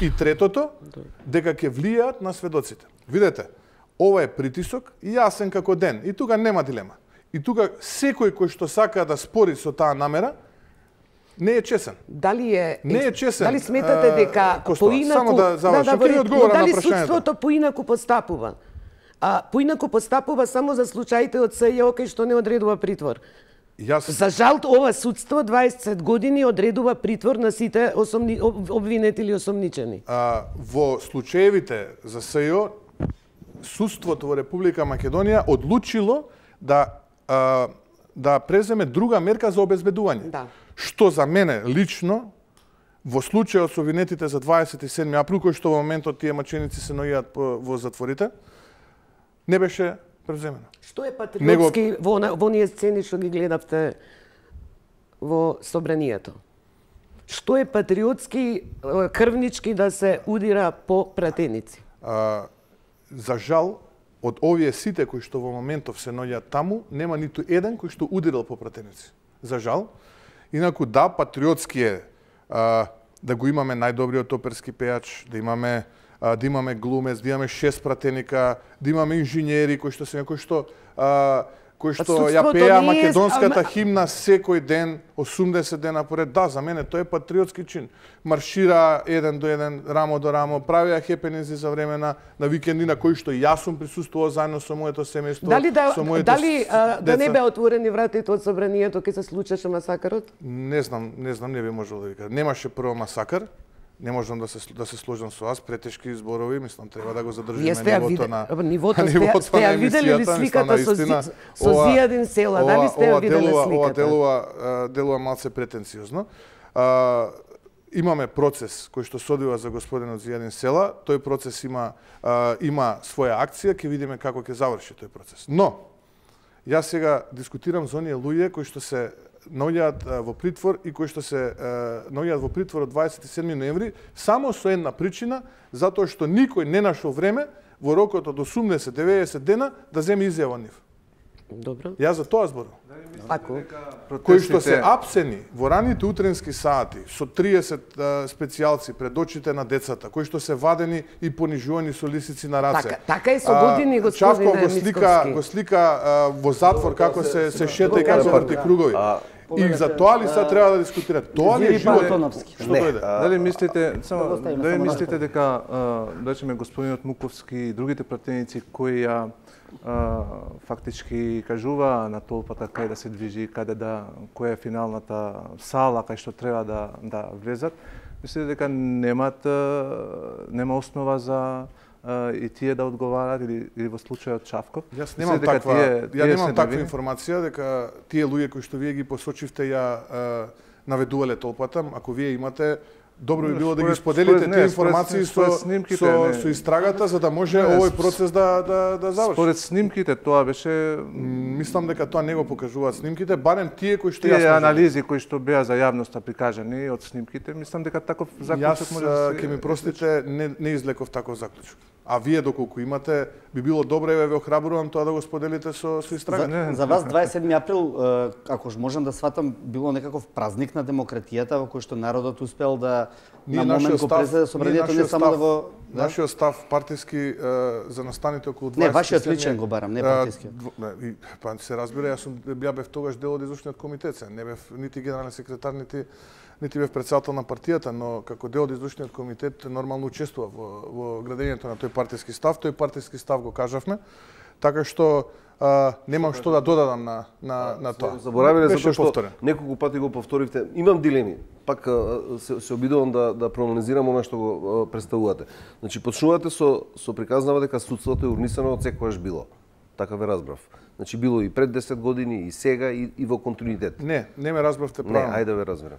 И третото, дека ќе влијаат на сведоците. Видете, ова е притисок јасен како ден и тука нема дилема. И тука секој кој што сака да спори со таа намера не е чесен. Не е чесен. Дали сметате дека поинаку само да завршам, ќе ви одговорам на прашањето. Дали судството поинаку постапува? Поинаку постапува само за случаите од СЈО кај што не одредува притвор. За жал, ова судство 20 години одредува притвор на сите обвинети или осомничени. Во случаевите за СЈО, судството во Република Македонија одлучило да преземе друга мерка за обезбедување. Да. Што за мене лично, во случајот со обвинетите за 27 април, кој што во моментот тие маченици се наоѓаат во затворите, не беше преземено. Што е патриотски во оние сцени што ги гледавте во собранието? Што е патриотски, крвнички да се удира по пратеници? За жал, од овие сите кои што во моментов се наоѓаат таму, нема ниту еден кој што удирал по пратеници. За жал. Инаку да, патриотски е да го имаме најдобриот оперски пејач, да имаме глумец, да имаме 6 пратеника, да имаме инженери кои што ја пеа македонската химна секој ден, 80 дена поред. Да, за мене тоа е патриотски чин. Маршира еден до еден, рамо до рамо, правеа хепенинзи за време на викенди на кои што јас сум присуствувал заедно со моето семејство, со моите деца. Да не беа отворени вратите од собранието кога се случеше масакарот? Не знам, не би можел да ви кажам. Немаше прво масакар. Не можам да се сложам со вас, претешки зборови, мислам треба да го задржиме нивото сте ја виделе ли сликата со Зијадин Села, дали сте ја виделе сликата? Ова делува малце претенциозно. Имаме процес кој што се одвива за господинот Зијадин Села, тој процес има своја акција, ќе видиме како ќе заврши тој процес. Но јас сега дискутирам за оние луѓе кои што се наоѓаат во притвор и кои што се наоѓаат во притвор од 27 ноември само со една причина, затоа што никој не нашол време во рокот од 80-90 дена да земе изјава од нив. Добро. Јас за тоа зборувам. Ако кои што се апсени во раните утренски сати со 30 специјалци пред очите на децата, кои што се вадени и понижувани со лисици на раце. Така е со години, господине Мицковски. Чавко го слика во затвор како се шета и како врти кругови. И за тоа ли сега треба да дискутират? Тоа ли е живот? Што дојде? Дали мислите дека речеме господинот Муковски и другите пратеници кои ја фактички кажува на толпата кај да се движи, која е финалната сала кај што треба да влезат, Мислите дека нема основа за и тие да одговарат или во случајот Чавков? Јас немам таква информација дека тие луѓе кои што вие ги посочивте ја наведувале толпата. Ако вие имате, добро би било да ги споделите тие информации со истрагата за да може овој процес да заврши. Според снимките тоа беше, мислам дека тоа не го покажуваат снимките, барем тие кои што тие анализи кои што беа за јавноста прикажани од снимките, мислам дека таков заклучок може да се... Јас, ќе ми простите, не излеков таков заклучок. А вие доколку имате, би било добро, еве ве охрабрувам тоа да го споделите со истрагата. За вас 27 април, ако можам да сватам, било некаков празник на демократијата во кој што народот успел да на момент го презеде собранието, не само да го... Нашиот став партиски за настаните околу 27... Не, вашиот личен го барам, не партиски. Па се разбира, јас бев тогаш дел од извршниот комитет, не бев нити генерален секретар, нити бев председател на партијата, но како дел од извршниот комитет нормално учествува во градењето на тој партиски став. Тој партиски став го кажавме, така што немам што да додадам на тоа. Заборавиле затоа што неколку пати го повторивте. Имам дилеми. Пак се обидувам да проанализирам она што го представувате. Значи почнувате со приказнава дека судството е урнисано од секогаш било. Така ве разбрав. Значи било и пред 10 години, и сега, и во континуитет. Не ме разбравте правилно. Не, ајде да ве разберам.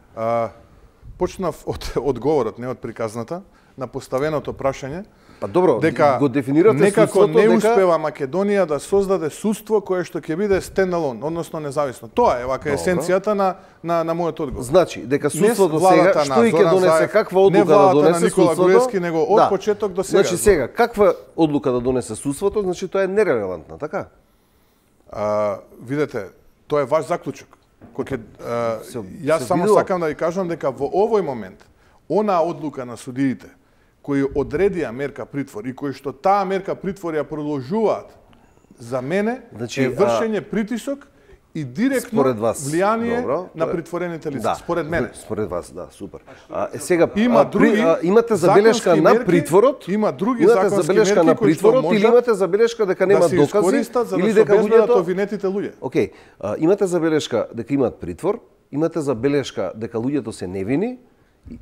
Почнав од одговорот, не од приказната, на поставеното прашање. Па добро, дека го дефинирате некако не успева Македонија да создаде судство кое што ќе биде стендалон, односно независно. Тоа е вака есенцијата на мојот одговор. Значи, дека судството сега што и ќе донесе, каква одлука да донесе судството? Груевски, него од почеток до сега. Значи сега, каква одлука да донесе судството, значи тоа е нерелевантна, така? Видете, тоа е ваш заклучок. Јас само сакам да ви кажам дека во овој момент, она одлука на судиите, кои одредија мерка притвор и кои што таа мерка притвор ја продолжуваат, за мене е вршење притисок и директно влијание на притворените лица. Според мене. Според вас, да, супер. Сега имате забелешка на притворот? Има други законски мерки кои што може или имате забелешка дека нема докази или дека луѓето обвинетите луѓе? Океј, имате забелешка дека имаат притвор, имате забелешка дека луѓето се невини,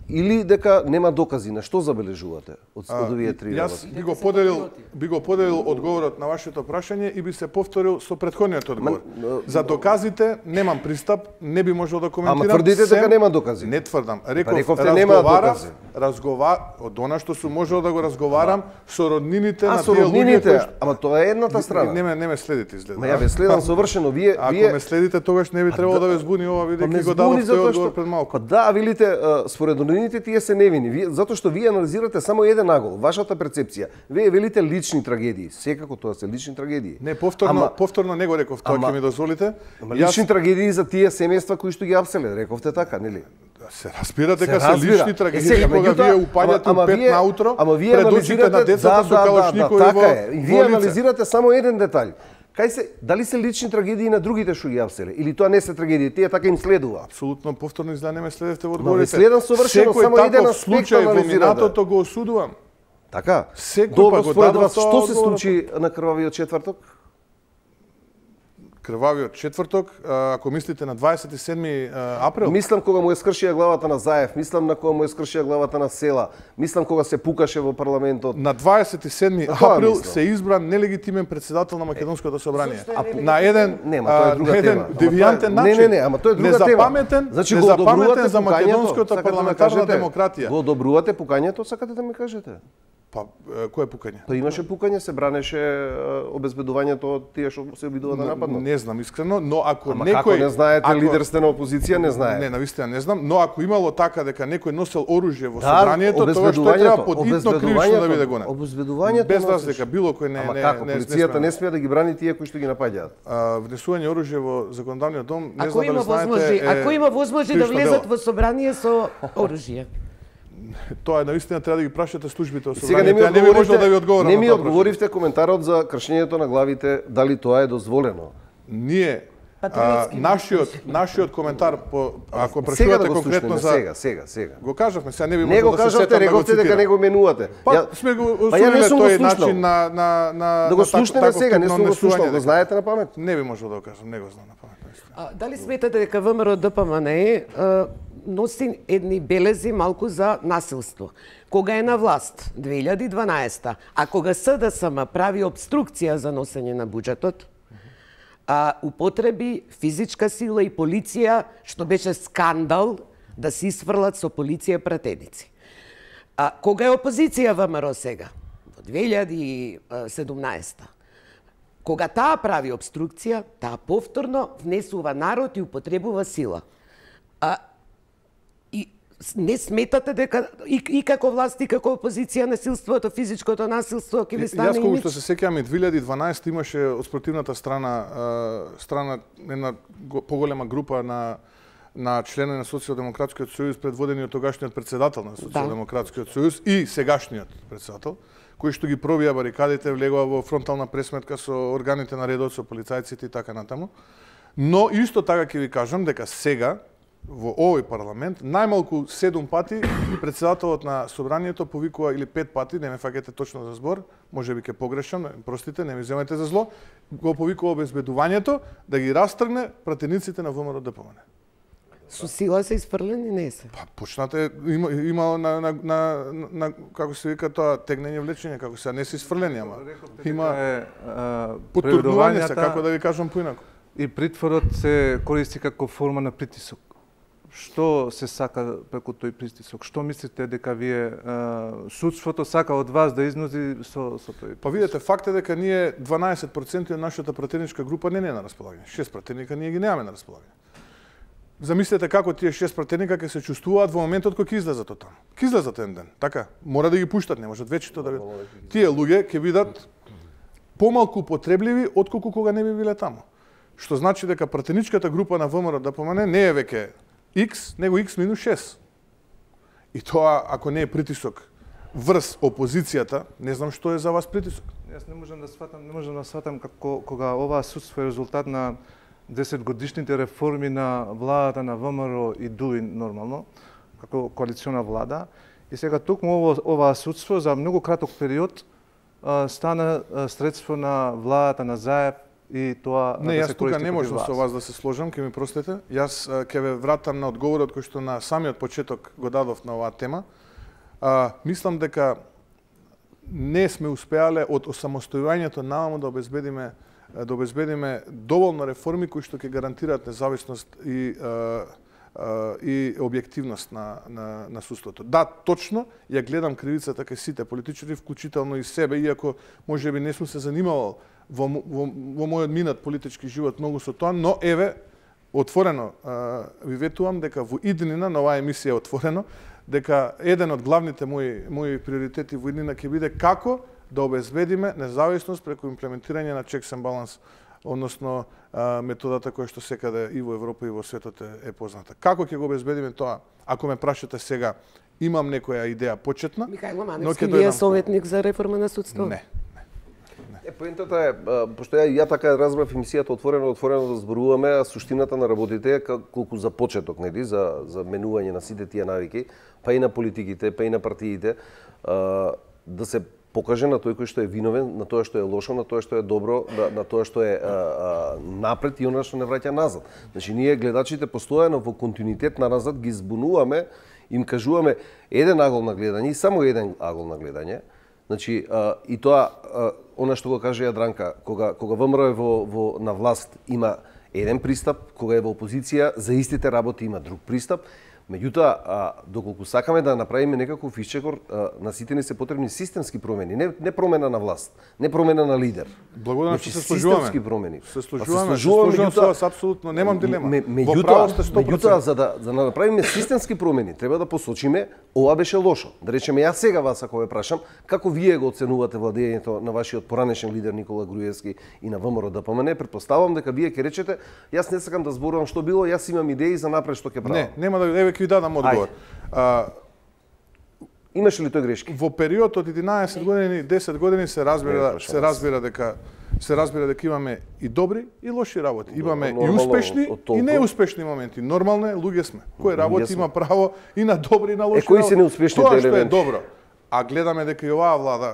или дека нема докази. На што забележувате од овие три работи? Јас би го поделил одговорот на вашето прашање и би се повторил со претходниот одговор. За доказите немам пристап, не би можел да коментирам. Ама тврдите дека нема докази? Не тврдам. Рековте нема докази. Од она што сум можел да го разговарам со роднините на тие луѓе. Ама тоа е едната страна. Не ме следите изгледа. Ма ја ве следам совршено. Ако ме следите, тогаш не би требало да ве збуни ова, бидејќи го дадов тој одговор пред малку. Па да, велите според роднините тие се невини, затоа што вие анализирате само еден агол, вашата перцепција. Вие велите лични трагедии. Секако тоа се лични трагедии. Не, повторно не го реков, тоа ќе ми дозволите. Лични трагедии за тие семејства кои што ги апселе, рековте така, нели? Се разбира дека се лични трагедии кога вие упаѓате у 5 наутро, пред очите на децата со калашникови во... Така е. И вие анализирате само еден детаљ. Дали се лични трагедии на другите што ги апселе? Или тоа не се трагедии? Тие така им следува? Апсолутно повторно изгледа не ме следевте во одговорите. Следам совршено, само еден аспект случај во минатото го осудувам. Така? Добро, според вас, што се случи на крвавиот четврток? Крвавиот четврток, ако мислите на 27 април? Мислам кога му е скршија главата на Заев, мислам на кога му е скршија главата на Села, мислам кога се пукаше во парламентот. На 27 април се избран нелегитимен председател на Македонското собрание. На еден девијантен начин. Не, ама тоа е друга тема. Незапаметен за македонското парламентарна демократија. Го одобрувате пукањето, сакате да ми кажете? Па, кое пукање? Па имаше пукање, се бранеше обезбедувањето од тие што се обидува да нападнат. Не знам искрено, но ако некој... Како не знаете, лидер сте на опозиција, не знае. Не, навистина не знам, но ако имало така дека некој носел оружје во собранието, тоа што треба под итно кривично да биде гонет. Обезбедувањето без разлика, било кој не... Ама како, полицијата не смее да ги брани тие кои што ги напаѓаат? Внесување оружје во законодавниот дом, не знам дали знаете... Ако има возможни да влезат во собрание со оружје? Тоа е навистина треба да ги прашате службите од собранието. Не би можел да ви одговорам. Не ми одговоривте коментарот за кршењето на главите, дали тоа е дозволено. Ние нашиот коментар ако прашувате конкретно за сега. Го кажавме, сега не би можел да се сетам да го цитирам. Дека не го менувате. Па сме го освоиле тој начин на да го слушнеме сега, не сум го слушнал, го знаете на памет? Не би можел да го кажам, не го знам на памет. Дали сметате дека ВМРО ДПМНЕ носи едни белези малку за насилство. Кога е на власт, 2012, а кога СДСМ прави обструкција за носење на буџетот, употреби физичка сила и полиција, што беше скандал да се исфрлат со полиција пратеници. Кога е опозиција ВМРО сега, во 2017, кога таа прави обструкција, таа повторно внесува народ и употребува сила. И не сметате дека и како власт и како опозиција насилството, физичкото насилство ќе ви стане имидж? имидж? Јас кога што се сеќавам и 2012 имаше од спротивната страна една поголема група на членови на Социјалдемократскиот сојуз, предводени од тогашниот председател на Социјалдемократскиот сојуз и сегашниот председател, кои што ги пробија барикадите, влегува во фронтална пресметка со органите на редот, со полицајците и така натаму. Но исто така ќе ви кажам дека сега во овој парламент најмалку 7 пати председателот на собранието повикува, или 5 пати, не ме фаќате точно за збор, можеби ќе погрешам, простите, не ми земете за зло, го повикува обезбедувањето да ги растргне пратениците на ВМРО ДПМН. Со сила се isfрлени, не се. Почнате, има на како се вика тоа, тегнење влечење, како се, не се isfрлени, ама има потурнување се, како да ви кажам поинаку. И притворот се користи како форма на притисок. Што се сака преку тој притисок? Што мислите дека вие судството сака од вас да износи со тој? Па видете, факт е дека ние 12% од нашата пратеничка група не е на располагање. 6 пратеника ние ги немаме на располагање. Замислете како тие 6 пратеника ќе се чувствуваат во моментот кога ќе излезат од таму. Ќе излезат еден ден, така? Мора да ги пуштат, не можат вечето да тие луѓе ќе бидат помалку употребливи отколку кога не би биле таму. Што значи дека пратеничката група на ВМРО ДПМН не е веќе X, него X минус 6. И тоа, ако не е притисок врз опозицијата, не знам што е за вас притисок. Јас не можам да сватам како кога оваа судство е резултат на 10-годишните реформи на владата на ВМРО и ДУИ нормално, како коалициона влада. И сега токму оваа судство за многу краток период стана средство на владата на Заев и тоа не, да се користи тука не можам вас. со вас да се сложам, ќе ми простете. Јас ќе ве вратам на одговорот кој што на самиот почеток го дадов на оваа тема. Мислам дека не сме успеале од осамостојувањето наваму да обезбедиме доволно реформи кои што ќе гарантираат независност и објективност на судството. Да, точно, ја гледам кривицата кај сите политичари, вклучително и себе, иако можеби не сум се занимавал во мојот минат политички живот многу со тоа, но еве, отворено ви ветувам дека во иднина на оваа емисија отворено, дека еден од главните мои приоритети во иднина ќе биде како да обезбедиме независност преку имплементирање на checks and balance, односно методата која што секаде и во Европа и во светот е позната. Како ќе го обезбедиме тоа? Ако ме прашате сега, имам некоја идеја почетна. Михајло Маневски, вие е советник за реформа на судството? Не. Поентата е, пошто ја така разбрав емисијата отворено да зборуваме, а суштината на работите е колку за почеток, нели, за менување на сите тие навики, па и на политиките, па и на партиите, да се покаже на тој кој што е виновен, на тоа што е лошо, на тоа што е добро, на тоа што е напред и она што не враќа назад. Значи, ние гледачите постојано во континуитет на назад ги збунуваме, им кажуваме еден агол на гледање и само еден агол на гледање. Значи, и тоа, она што го каже Јадранка, кога ВМРО е на власт има еден пристап, кога е во опозиција за истите работи има друг пристап. Меѓутоа, доколку сакаме да направиме некаков исчекор, на сите ни се потребни системски промени, не промена на власт, не промена на лидер. Благодарам што се служуваме. Системски промени. Се служуваме со вас апсолутно, немам дилема. Меѓутоа, за да направиме системски промени, треба да посочиме ова беше лошо. Да речеме, јас сега вас ако ве прашам, како вие го оценувате владењето на вашиот поранешен лидер Никола Груевски и на ВМРО ДПМН, претпоставувам дека вие ќе речете, јас не сакам да зборувам што било, јас имам идеи за напред што ќе правам. Не, нема да еве ќе ви дадам одговор. Имаше ли тој грешки? Во период од 11 години, 10 години се разбира дека имаме и добри и лоши работи. Имаме и успешни и неуспешни моменти. Нормално е, луѓе сме. Кој работи има право и на добри и на лоши работи. Кои се неуспешните елементи? Тоа што е добро. а гледаме дека и оваа влада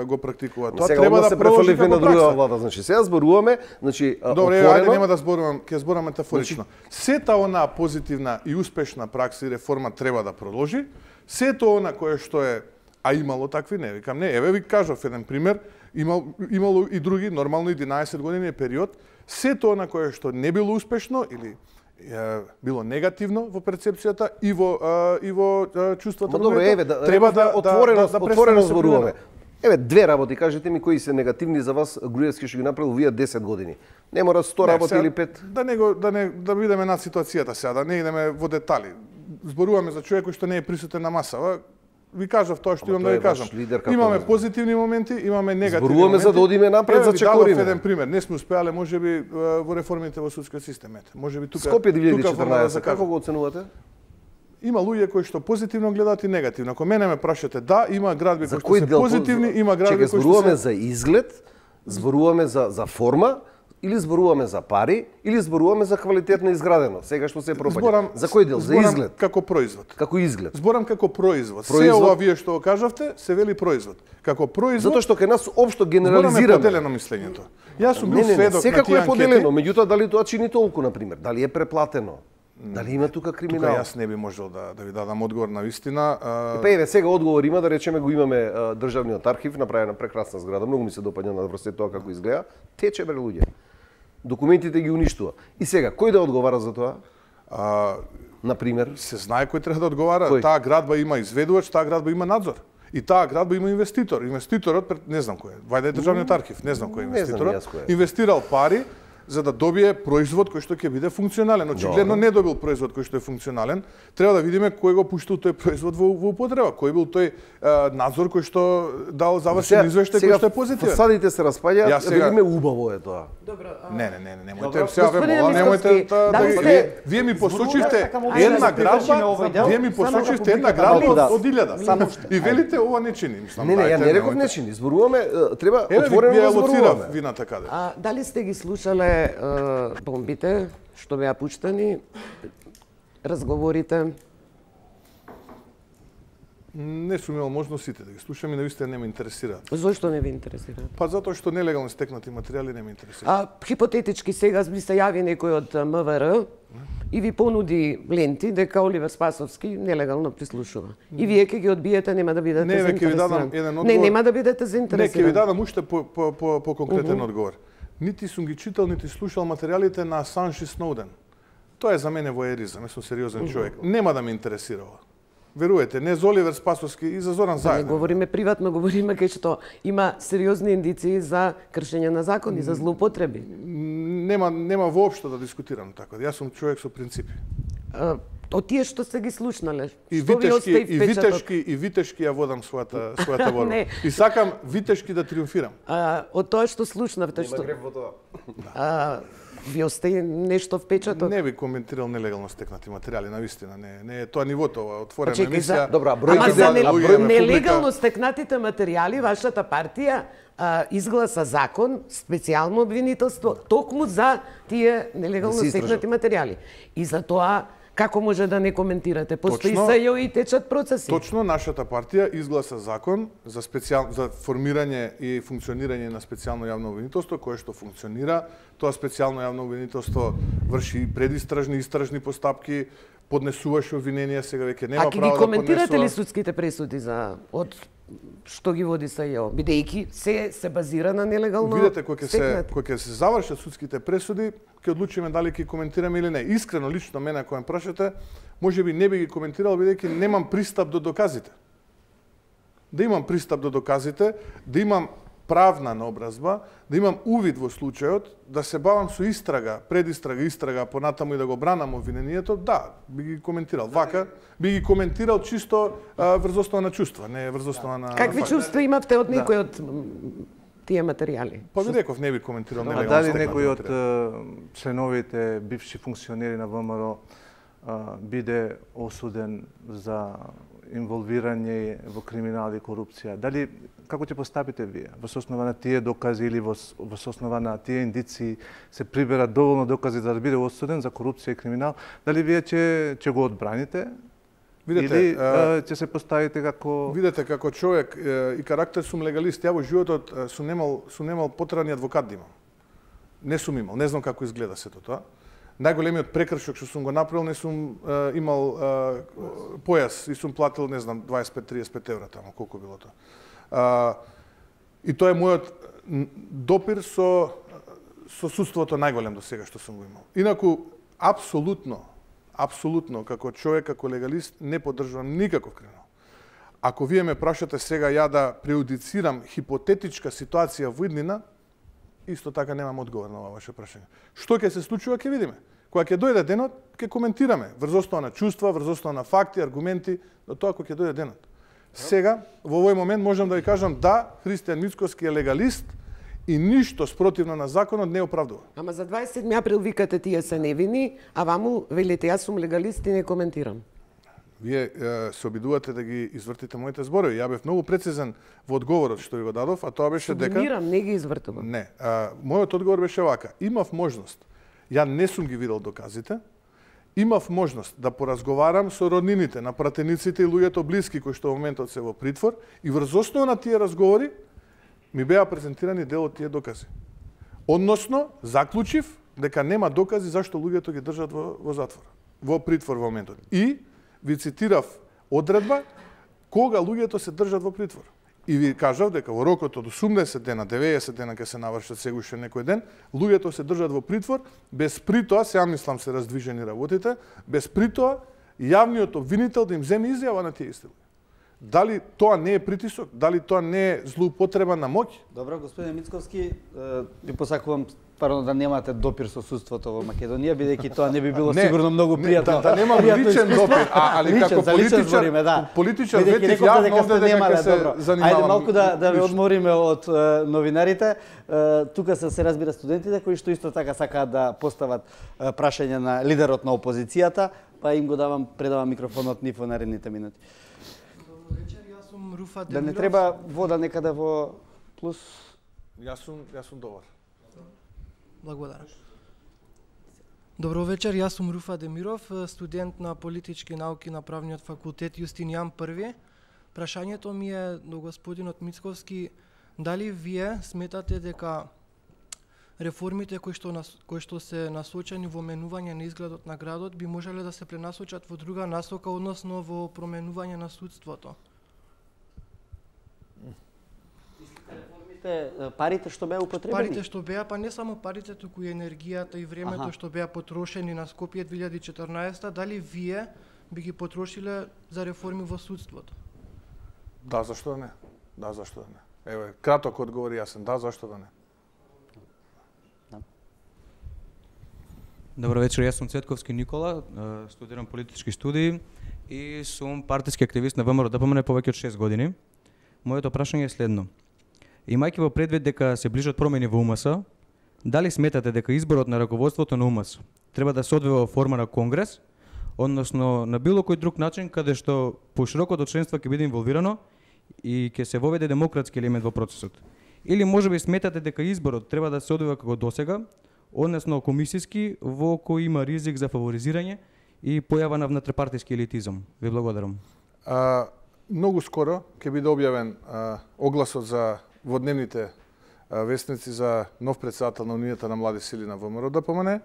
го практикува тоа, сега треба да се продолжи префрлив на како друга пракса. влада, значи сега зборуваме, значи Добре, отворено. ајде нема да зборувам, ќе зборам метафорично. Сета онаа позитивна и успешна пракса и реформа треба да продолжи. Сето она кое што е, а имало такви, не викам не, еве ви кажав еден пример, имало и други, нормално 11 години е период, сето она кое што не било успешно или било негативно во перцепцијата и во чувството на добре, еве, треба да отворено зборуваме. Еве, две работи, кажете ми кои се негативни за вас, Груевски што ги направил вие 10 години. Не мора 100 работи или 5. Да видиме на ситуацијата сега, да не идеме во детали. Зборуваме за човек кој што не е присутен на масава. Ви кажав тоа што имам да ви кажам. Имаме позитивни моменти, имаме негативни моменти. Зборуваме за да одиме напред, за чекориме. Дадов еден пример. Не сме успеале можеби во реформите во судскиот систем. Можеби тука Скопје 2014, како го оценувате? Има луѓе кои што позитивно гледаат и негативно. Ако мене ме прашате, да, има градби кои што се дел, позитивни, има градби кои што се... Зборуваме за изглед, зборуваме за форма, или зборуваме за пари, или зборуваме за квалитетно изградено, сега што се пропаѓа. За кој дел? За изглед? Како производ. Како изглед. Зборам како производ. Се ова вие што го кажавте, се вели производ. Како производ... Затоа што кај нас општо генерализираме. Збораме поделено мислењето. Јас сум бил сведок на тие секако е анкети. поделено, меѓутоа дали тоа чини толку, на пример? Дали е преплатено? Дали има тука криминал? Тука јас не би можел да ви дадам одговор на вистина. Па еве, сега одговор има, да речеме го имаме државниот архив, направена прекрасна зграда, многу ми се допаѓа на врз тоа како изгледа. Тече бре луѓе. Документите ги уништува. И сега, кој да одговара за тоа? Например? Се знае кој треба да одговара. Кој? Таа градба има изведувач, таа градба има надзор. И таа градба има инвеститор. Инвеститорот, не знам кој е, вајде е државниот архив, не знам кој е инвеститорот. Инвестирал пари за да добие производ кој што ќе биде функционален. Очигледно не добил производ кој што е функционален. Треба да видиме кој го пуштил тој производ во употреба, кој бил тој надзор кој што дал завршен извештај кој што е позитивен. Фасадите се распаѓаат, видиме убаво е тоа. Добро. Немојте сега немојте вие ми посочивте една градба, вие ми посочивте една градба од 1000. И велите ова не чини, мислам. Не, ја не реков не чини. Зборуваме, треба отворено да зборуваме. Вината каде? Дали сте ги слушале бомбите што беа пуштани, разговорите? Не сум имал можност сите да ги слушам и навистина не ме интересираат. Зошто не ви интересираат? Па затоа што нелегално стекнати материјали не ме интересираат. Хипотетички сега би се јави некој од МВР и ви понуди ленти дека Оливер Спасовски нелегално прислушува. И вие ќе ги одбиете, нема да бидете заинтересирани. Не, ќе ви дадам еден одговор. Не, нема да бидете Не, заинтересирани. ќе ви дадам уште по конкретен одговор. Нити сум ги читал, нити слушал материјалите на Асанж и Сноуден. Тоа е за мене воеризам, јас сум сериозен човек. Нема да ме интересирало. Веруете, не за Оливер Спасовски и за Зоран Не заедно. говориме приватно, говориме кај што има сериозни индиции за кршење на закони, за злоупотреби. Нема воопшто да дискутирам така. Јас сум човек со принципи. Од тие што сте ги слушнале, И што ви остави впечаток? витешки ја водам својата борба. Не. И сакам витешки да триумфирам. Од тоа што слушнавте, што ви остави нешто впечаток? Не би коментирал нелегално стекнати материјали, навистина. Не е тоа нивото, ова отворена Чекај, емисија. Добра, Ама бројки за луѓе на нелегално стекнатите материјали, вашата партија изгласа закон, специјално обвинителство, токму за тие нелегално стекнати материјали. И за тоа, како може да не коментирате? Постои СЈО и течат процеси. Точно, нашата партија изгласа закон за за формирање и функционирање на специјално јавно обвинителство, кое што функционира. Тоа специјално јавно обвинителство врши предистражни, истражни постапки, поднесуваше обвиненија, сега веќе нема право да поднесува. А ги коментирате ли судските пресуди за од што ги води СЈО, бидејќи се базира на нелегално Видете, кој ќе се завршат судските пресуди, ќе одлучиме дали ќе коментираме или не. Искрено, лично мене, кога ме прашате, можеби не би ги коментирал, бидејќи немам пристап до доказите. Да имам пристап до доказите, да имам правна наобразба, да имам увид во случајот, да се бавам со истрага, предистрага, понатаму и да го бранам обвинението, да, би ги коментирал. Вака, би ги коментирал чисто врз основа на чувства, не врз основа на Какви чувства имавте од некој од тие материјали? Па ви реков, не би коментирал А нелегално дали стекнати некој од материјали. членовите, бивши функционери на ВМРО биде осуден за инволвирање во криминал и корупција? Дали, како ќе постапите вие? Во основа на тие докази или во основа на тие индиции се приберат доволно докази за да биде осуден за корупција и криминал? Дали вие ќе го одбраните Или ќе се поставите како... Видете, како човек и карактер сум легалист. Ја во животот сум немал потребни адвокат да имам. Не сум имал, не знам како изгледа сето тоа. Најголемиот прекршок што сум го направил, не сум имал појас и сум платил, не знам, 25-35 евра тамо, колку било тоа. И тоа е мојот допир со судството најголем до сега што сум го имал. Инаку, апсолутно, како човек, како легалист, не поддржувам никаков криминал. Ако вие ме прашате сега ја да преюдицирам хипотетичка ситуација во иднина, исто така немам одговор на ова ваше прашање. Што ќе се случува, ќе видиме. Кога ќе дојде денот, ќе коментираме врз основа на чувства, врз основа на факти, аргументи, до тоа кога ќе дојде денот. Сега, во овој момент можам да ви кажам да, Христијан Мицковски е легалист и ништо спротивно на законот не оправдува. Ама за 27 април викате тие се невини, а ваму велите јас сум легалист и не коментирам. Вие се обидувате да ги извртите моите зборови. Ја бев многу прецизен во одговорот што ви го дадов, а тоа беше дека... Сублимирам, не ги извртувам. Не, мојот одговор беше вака. Имав можност, ја не сум ги видел доказите, имав можност да поразговарам со роднините на пратениците и луѓето блиски кои што во моментот се во притвор и врз основа на тие разговори ми беа презентирани дел од тие докази. Односно, заклучив дека нема докази зашто луѓето ги држат во затвор, во притвор во моментот. И ви цитирав одредба кога луѓето се држат во притвор. И ви кажав дека во рокот од 80 дена, 90 дена ќе се навршат сега уште некој ден, луѓето се држат во притвор, без притоа, сега мислам се раздвижени работите, без притоа јавниот обвинител да им земе изјава на тие исти луѓе. Дали тоа не е притисок? Дали тоа не е злоупотреба на моќ? Добро, господин Мицковски, ви посакувам парно да немате допир со судството во Македонија, бидејќи тоа не би било сигурно многу пријатно. Да немам личен допир, али како политичар ветив јавно овде дека се занимавам. Ајде малку да ве одмориме од новинарите. Тука се разбира студентите кои што исто така сакаат да постават прашање на лидерот на опозицијата, па им го предавам микрофонот нив во наредните минути. Да не треба вода некаде во плюс? Јас сум добар. Благодарам. Добро вечер, јас сум Руфа Демиров, студент на политички науки на правниот факултет Јустинијан I. Прашањето ми е до господинот Мицковски, дали вие сметате дека реформите кои што се насочени во менување на изгледот на градот би можеле да се пренасочат во друга насока, односно во променување на судството? Парите што беа употребени? Парите што беа, па не само парите, туку и енергијата и времето што беа потрошени на Скопје 2014, дали вие би ги потрошиле за реформи во судството? Да, зашто да не? Да, зашто да не? Еве, краток одговор јасен. Да, зашто да не? Добро вечер, јас сум Цветковски Никола, студирам политички студии и сум партиски активист на ВМРО ДПМН повеќе од 6 години. Моето прашање е следно. Имајќи во предвид дека се ближат промени во УМС, дали сметате дека изборот на раководството на УМС треба да се одвива во форма на конгрес, односно на било кој друг начин каде што поширокото членство ќе биде инволвирано и ќе се воведе демократски елемент во процесот? Или можеби сметате дека изборот треба да се одвива како досега, односно комисиски, во кој има ризик за фаворизирање и појава на внатропартиски елитизам? Ви благодарам. Многу скоро ќе биде објавен огласот за во дневните вестници за нов претседател на Унијата на млади сили на ВМРО ДПМН.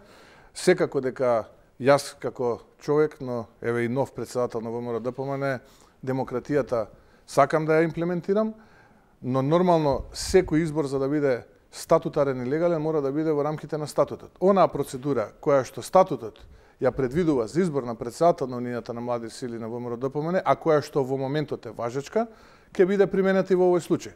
Секако дека јас како човек, но еве и нов претседател на ВМРО ДПМН, демократијата сакам да ја имплементирам, но нормално секој избор за да биде статутарен и легален мора да биде во рамките на статутот. Онаа процедура која што статутот ја предвидува за избор на претседател на Унијата на млади сили на ВМРО ДПМН, а која што во моментот е важечка, ќе биде применета и во овој случај.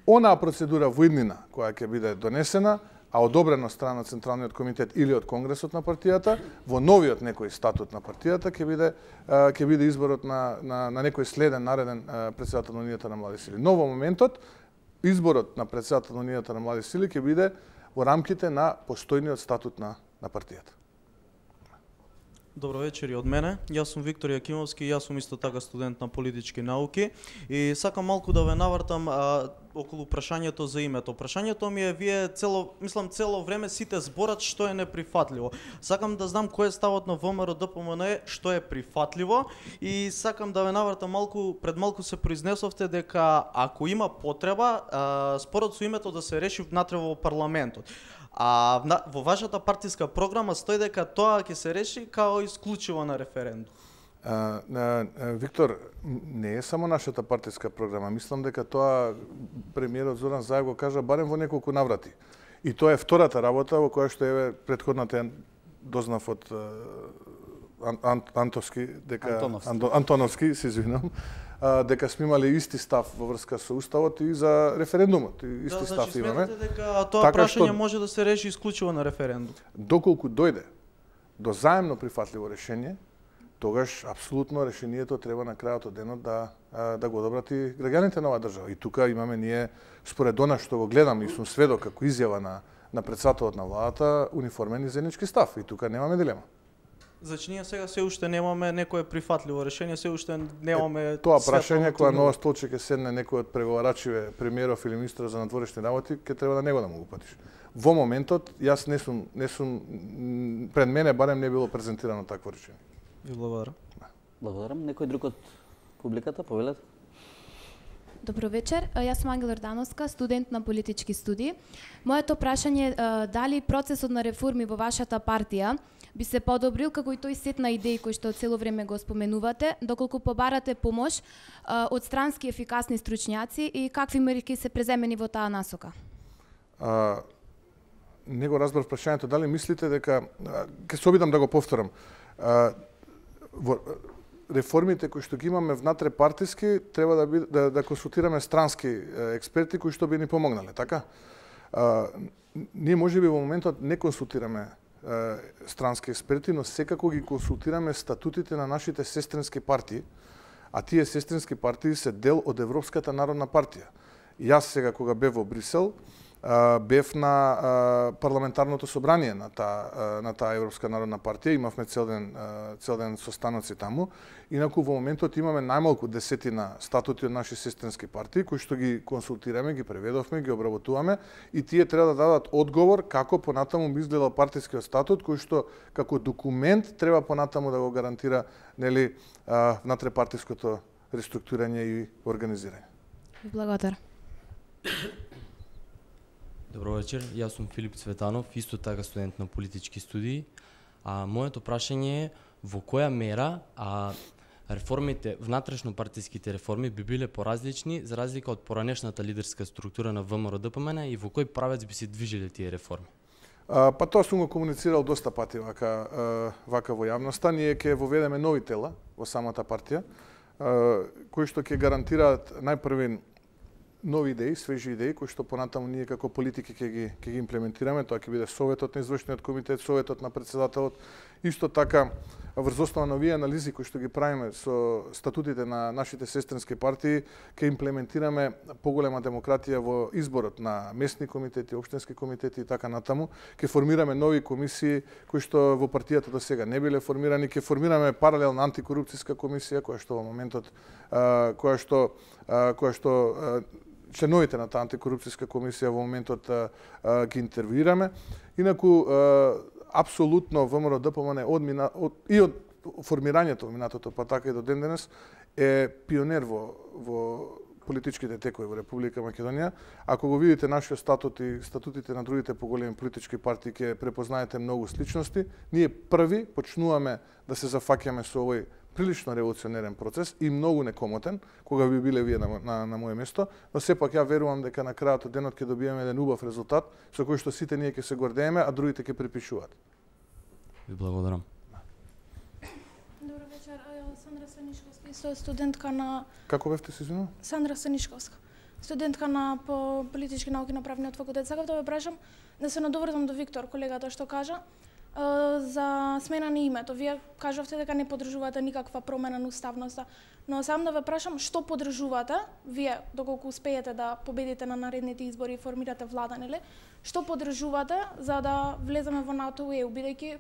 Онаа процедура во иднина која ќе биде донесена, а одобрена од страна на Централниот комитет или од Конгресот на партијата, во новиот некој статут на партијата ќе биде изборот на некој следен нареден претседател на Унијата на млади сили. Но во моментот изборот на претседател на Унијата на млади сили ќе биде во рамките на постојниот статут на партијата. Добро вечер и од мене. Јас сум Виктор Јакимовски, јас сум исто така студент на политички науки и сакам малку да ве навртам околу прашањето за името. Прашањето ми е, вие цело време сите зборат што е неприфатливо. Сакам да знам кој е ставот на ВМРО ДПМН, што е прифатливо, и сакам да ве навратам малку, пред малку се произнесовте дека ако има потреба, спорот со името да се реши внатре во парламентот. А во вашата партиска програма стои дека тоа ќе се реши као исклучиво на референдум. Виктор, не е само нашата партиска програма. Мислам дека тоа премиерот Зоран Заев го кажа барем во неколку наврати. И тоа е втората работа во која што еве претходната дознав од Антоновски, се извинам, дека сме имале исти став во врска со уставот и за референдумот. Исти став имаме. Сметате дека тоа прашање може да се реши исклучиво на референдум? Доколку дојде до заемно прифатливо решение, тогаш апсолутно решението треба на крајот од денот да го одобрат и граѓаните на оваа држава. И тука имаме ние, според она што го гледам и сум сведок како изјава на претседателот на владата, униформен и заеднички став. И тука немаме дилема. Значи ние сега се уште немаме некое прифатливо решение, се уште немаме тоа прашање кога на ова столче ќе седне некој од преговарачиве, премиеров или министр за надворешни работи, ќе треба да него да му го упатиш. Во моментот јас не сум пред мене барем не било презентирано такво решение. Ви благодарам. Благодарам. Некој друг од публиката, повелете? Добро вечер, јас сум Ангела Ордановска, студент на политички студии. Моето прашање е дали процесот на реформи во вашата партија би се подобрил како и тој сет на идеи кои што цело време го споменувате, доколку побарате помош од странски ефикасни стручњаци и какви мерки се преземени во таа насока? Не го разбрав прашањето, дали мислите дека ќе се обидам да го повторам. Реформите кои што ги имаме внатре партиски треба да консултираме странски експерти кои што би ни помогнале, така? Ние можеби во моментот не консултираме странски експерти, но секако ги консултираме статутите на нашите сестрински партии, а тие сестрински партии се дел од Европската народна партија. Јас сега кога бев во Брисел, бев на парламентарното собрание на таа Европска народна партија, имавме цел ден состаноци таму. Инаку во моментот имаме најмалку 10 статути од наши сестрински партии кои што ги консултираме, ги преведовме, ги обработуваме и тие треба да дадат одговор како понатаму би изгледал партискиот статут кој што како документ треба понатаму да го гарантира, нели, внатрепартиското реструктурирање и организирање. Благодарам. Добро вечер, јас сум Филип Цветанов, исто така студент на политички студии. Моето прашање е во која мера реформите, внатрешно партиските реформи би биле поразлични за разлика од поранешната лидерска структура на ВМРО ДПМН и во кој правец би се движеле тие реформи? Па тоа сум го комуницирал доста пати вака во јавноста. Ние ќе воведеме нови тела во самата партија, кои што ќе гарантираат најпрвен нови идеи, свежи идеи, кои што понатаму ние како политики ќе ги имплементираме. Тоа ќе биде Советот на извршниот комитет, Советот на претседателот. Исто така, врз основа на овие анализи кои што ги правиме со статутите на нашите сестрински партии, ќе имплементираме поголема демократија во изборот на местни комитети, општински комитети и така натаму. Ќе формираме нови комисии кои што во партијата до сега не биле формирани. Ќе формираме паралелна антикорупцијска комисија која што во моментот која што членовите на таа антикорупцијска комисија во моментот ги интервјуираме. Инаку апсолутно ВМРО ДПМН од формирањето во минатото, па така и до ден денес, е пионер во политичките текови во Република Македонија. Ако го видите нашиот статут и статутите на другите поголеми политички партии, ќе препознаете многу сличности. Ние први почнуваме да се зафаќаме со овој прилично револуционерен процес и многу некомотен, кога би биле вие на моје место, но сепак ја верувам дека на крајот од денот ќе добиеме еден убав резултат со кој што сите ние ќе се гордееме, а другите ќе припишуваат. Ви благодарам. Добро вечер, Сандра Санишковска, студентка на... Како бевте се извинувам? Сандра Санишковска, студентка на по политички науки на правниот факултет. Сакав да ве прашам, да се надоврзам до Виктор, колегата што кажа, за смена на името. Вие кажавте дека не поддржувате никаква промена на уставноста, но сам да ве прашам што поддржувате, вие доколку успеете да победите на наредните избори и формирате влада, нели? Што поддржувате за да влеземе во НАТО и ЕУ, бидејќи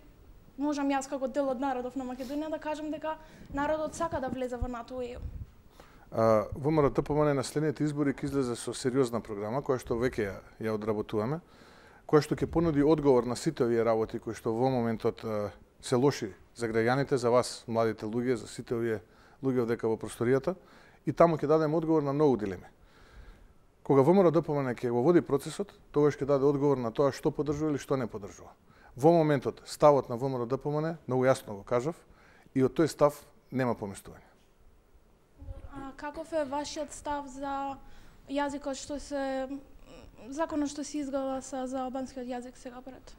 можам јас како дел од народов на Македонија да кажам дека народот сака да влезе во НАТО и ЕУ? ВМРО ДПМН на следните избори ќе излезе со сериозна програма, која што веќе ја одработуваме, која што ќе понуди одговор на сите овие работи кои што во моментот се лоши за граѓаните, за вас, младите луѓе, за сите овие луѓе одека во просторијата, и таму ќе дадеме одговор на многу дилеми. Кога ВМРО ДПМН ќе го води процесот, тогаш ќе даде одговор на тоа што поддржува или што не поддржува. Во моментот ставот на ВМРО ДПМН, многу јасно го кажав, и од тој став нема поместување. А каков е вашиот став за јазикот што се законот што се изгласа за албанскиот јазик сега пред?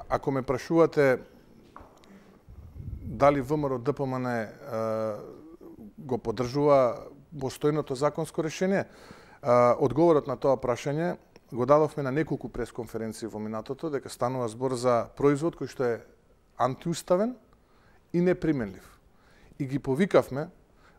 Ако ме прашувате дали ВМРО ДПМН го поддржува постојното законско решение, одговорот на тоа прашање го дадовме на неколку пресконференции во минатото, дека станува збор за производ кој што е антиуставен и неприменлив. И ги повикавме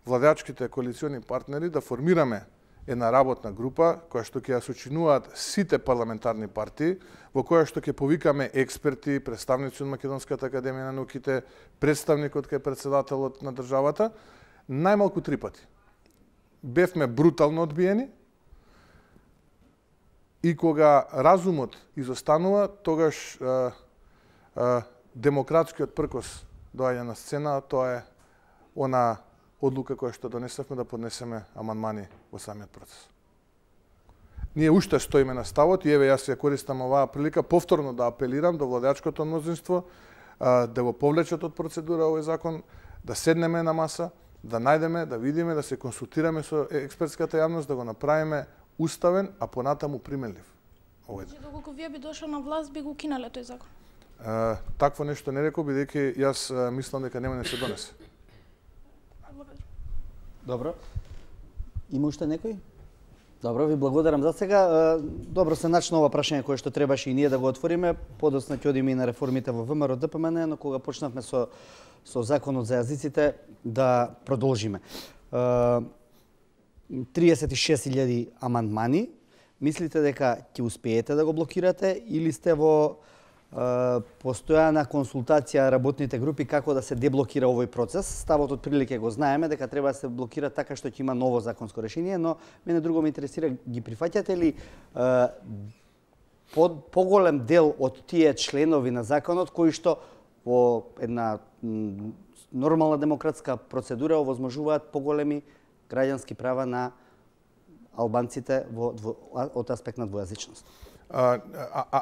владеачките коалициони партнери да формираме една работна група која што ќе ја сочинуваат сите парламентарни партии, во која што ќе повикаме експерти, представници од Македонската академија на науките, представникот кај председателот на државата, најмалку 3 пати. Бевме брутално одбиени и кога разумот изостанува, тогаш демократскиот пркос доаѓа на сцена, тоа е она одлука која што донесавме да поднесеме амандмани во самиот процес. Ние уште стоиме на ставот и еве јас ја користам оваа прилика повторно да апелирам до владеачкото мнозинство да го повлечат од процедура овој закон, да седнеме на маса, да најдеме, да видиме, да се консултираме со експертската јавност, да го направиме уставен, а понатаму применлив. Значи, доколку вие би дошол на власт, би го кинале тој закон? Такво нешто не рекол, бидејќи јас мислам дека нема да се донесе. Добро. Има уште некој? Добро, ви благодарам за сега. Добро се начна ова прашање кое што требаше и ние да го отвориме. Подоцна ќе одиме и на реформите во ВМРО ДПМН, но кога почнавме со законот за јазиците да продолжиме. 36.000 амандмани. Мислите дека ќе успеете да го блокирате или сте во постојана консултација работните групи како да се деблокира овој процес? Ставот од прилike го знаеме дека треба да се блокира така што ќе има ново законско решение, но мене друго ме интересира, ги прифаќате ли поголем дел од тие членови на законот кои што во една нормална демократска процедура овозможуваат поголеми граѓански права на албанците од аспект на двојазичност?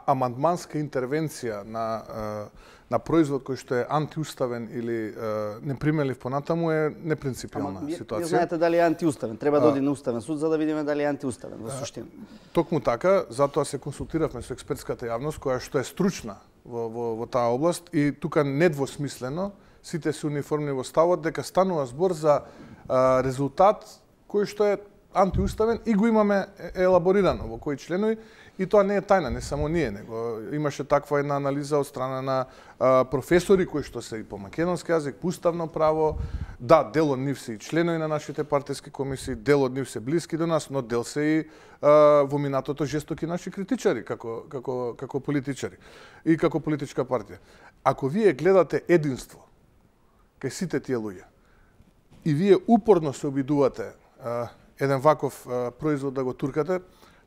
Амандманска интервенција на производ кој што е антиуставен или неприменлив понатаму е непринципиална ситуација. Не знаете дали е антиуставен, треба да оди на уставен суд за да видиме дали е антиуставен во суштина. Токму така, затоа се консултиравме со експертската јавност која што е стручна во таа област и тука недвосмислено сите се униформни во ставот дека станува збор за резултат кој што е антиуставен и го имаме елаборирано во кои членови. И тоа не е тајна, не само ние, него имаше таква една анализа од страна на професори кои што се и по македонски јазик, по уставно право. Да, дел од нив се и членови на нашите партиски комисии, дел од нив се блиски до нас, но дел се и во минатото жестоки наши критичари како политичари и како политичка партија. Ако вие гледате единство кај сите тие луѓе и вие упорно се обидувате еден ваков производ да го туркате,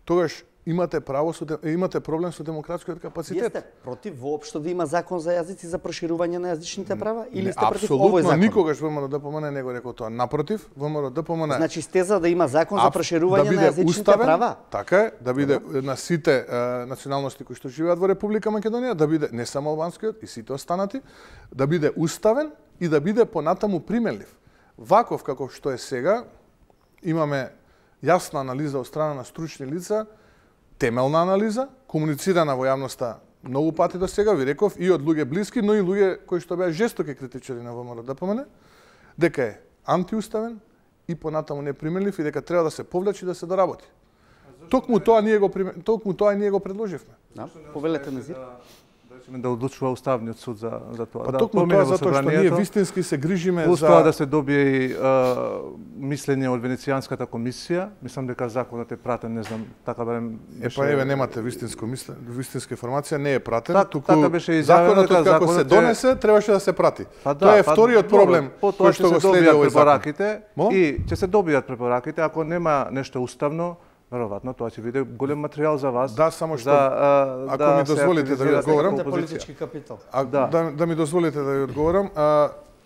тогаш имате проблем со демократскиот капацитет. Вие сте против воопшто да има закон за јазици за проширување на јазичните права или сте против овој закон? Апсолутно никогаш ВМРО ДПМН не го рекол тоа. Напротив, ВМРО ДПМН Значи сте за да има закон за проширување на јазичните права? Така е, да биде на сите националности кои што живеат во Република Македонија, да биде не само албанскиот и сите останати, да биде уставен и да биде понатаму применлив. Ваков како што е сега, имаме јасна анализа од страна на стручни лица, темелна анализа, комуницирана во јавноста многу пати до сега, ви реков, и од луѓе блиски, но и луѓе кои што беа жестоки критичари на ВМРО ДПМН, дека е антиуставен и понатаму неприменлив и дека треба да се повлечи и да се доработи. Токму тоа ние го предложивме. Да, повелете Назир. Да да одлучува Уставниот суд за тоа. Па токму тоа затоа што ние вистински се грижиме Успеа за да се добие и мислење од Венецијанската комисија. Мислам дека законот е пратен, не знам, така барем беше... Па еве немате вистинска информација, не е пратен, туку така беше законот како се донесе требаше да се прати. Тоа е вториот проблем кој што го следи овој закон. И ќе се добијат препораките, ако нема нешто уставно, веројатно тоа ќе биде голем материјал за вас. Да, само што ако ми дозволите да ви одговорам, политички капитал. Да ми дозволите да ви одговорам,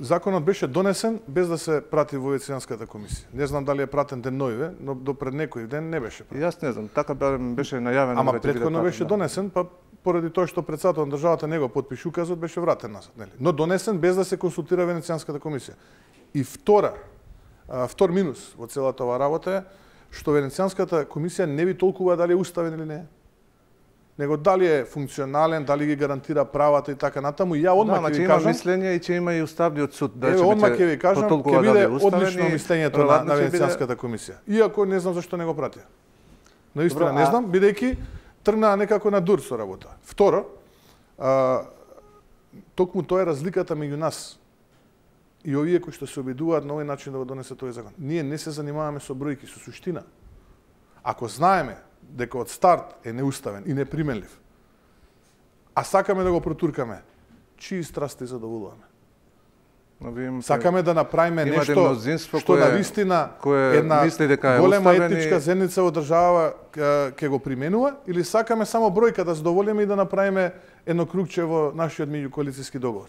законот беше донесен без да се прати во Венецијанската комисија. Не знам дали е пратен деноиве, но до пред некој ден не беше пратен. Јас не знам, така беше најавено. Ама претходно беше донесен, па поради тоа што председателот на државата не го потпише указот, беше вратен назад, нели? Но донесен без да се консултира Венецијанската комисија. И втор минус во целата оваа работа е што Венецијанската комисија не ви толкува дали е уставен или не, него дали е функционален, дали ги гарантира правата и така натаму. И ја одма ќе ви кажам, мислење и ќе има и Уставниот суд, да ќе ви кажам, ќе биде одлично мислењето на Венецијанската комисија. Иако не знам зашто не го пратија. Наистина не знам, бидејќи тргнаа некако на дур со работа. Второ, токму тоа е разликата меѓу нас и овие кои што се обидуваат на овој начин да го донесат тој закон. Ние не се занимаваме со бројки, со суштина. Ако знаеме дека од старт е неуставен и неприменлив, а сакаме да го протуркаме, чии страсти задоволуваме? Сакаме да направиме нешто што на вистина една голема етничка заедница во држава ќе го применува, или сакаме само бројка да задоволиме и да направиме едно кругче во нашиот меѓукоалициски договор?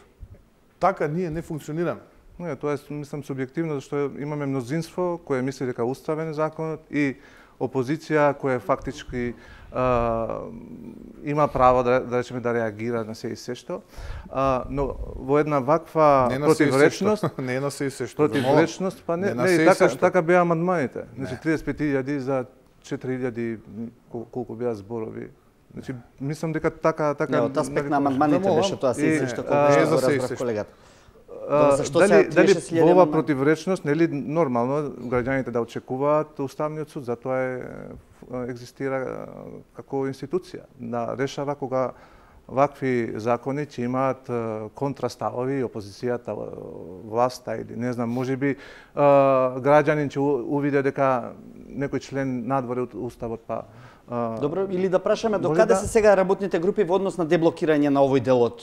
Така ние не функционираме. Не, тоа е, мислам, субјективно, зашто имаме мнозинство кое мисли дека уставен законот и опозиција која фактички има право да речеме да реагира на се и се што, но во една ваква противречност, не на се и се што. Противречност, па не така беа амандманите. Значи 35.000 за 4.000 колку беа зборови. Значи мислам дека така од аспект на амандманите беше тоа се и се што разбрав колегата. Дали во ова противречност, нели нормално граѓаните да очекуваат Уставниот суд, затоа екзистира како институција, да решава кога вакви закони ќе имаат контраставови, опозицијата, власта или не знам, можеби граѓанин ќе увиде дека некој член надвор од уставот па Добро, или да прашаме до каде се сега работните групи во однос на деблокирање на овој дел од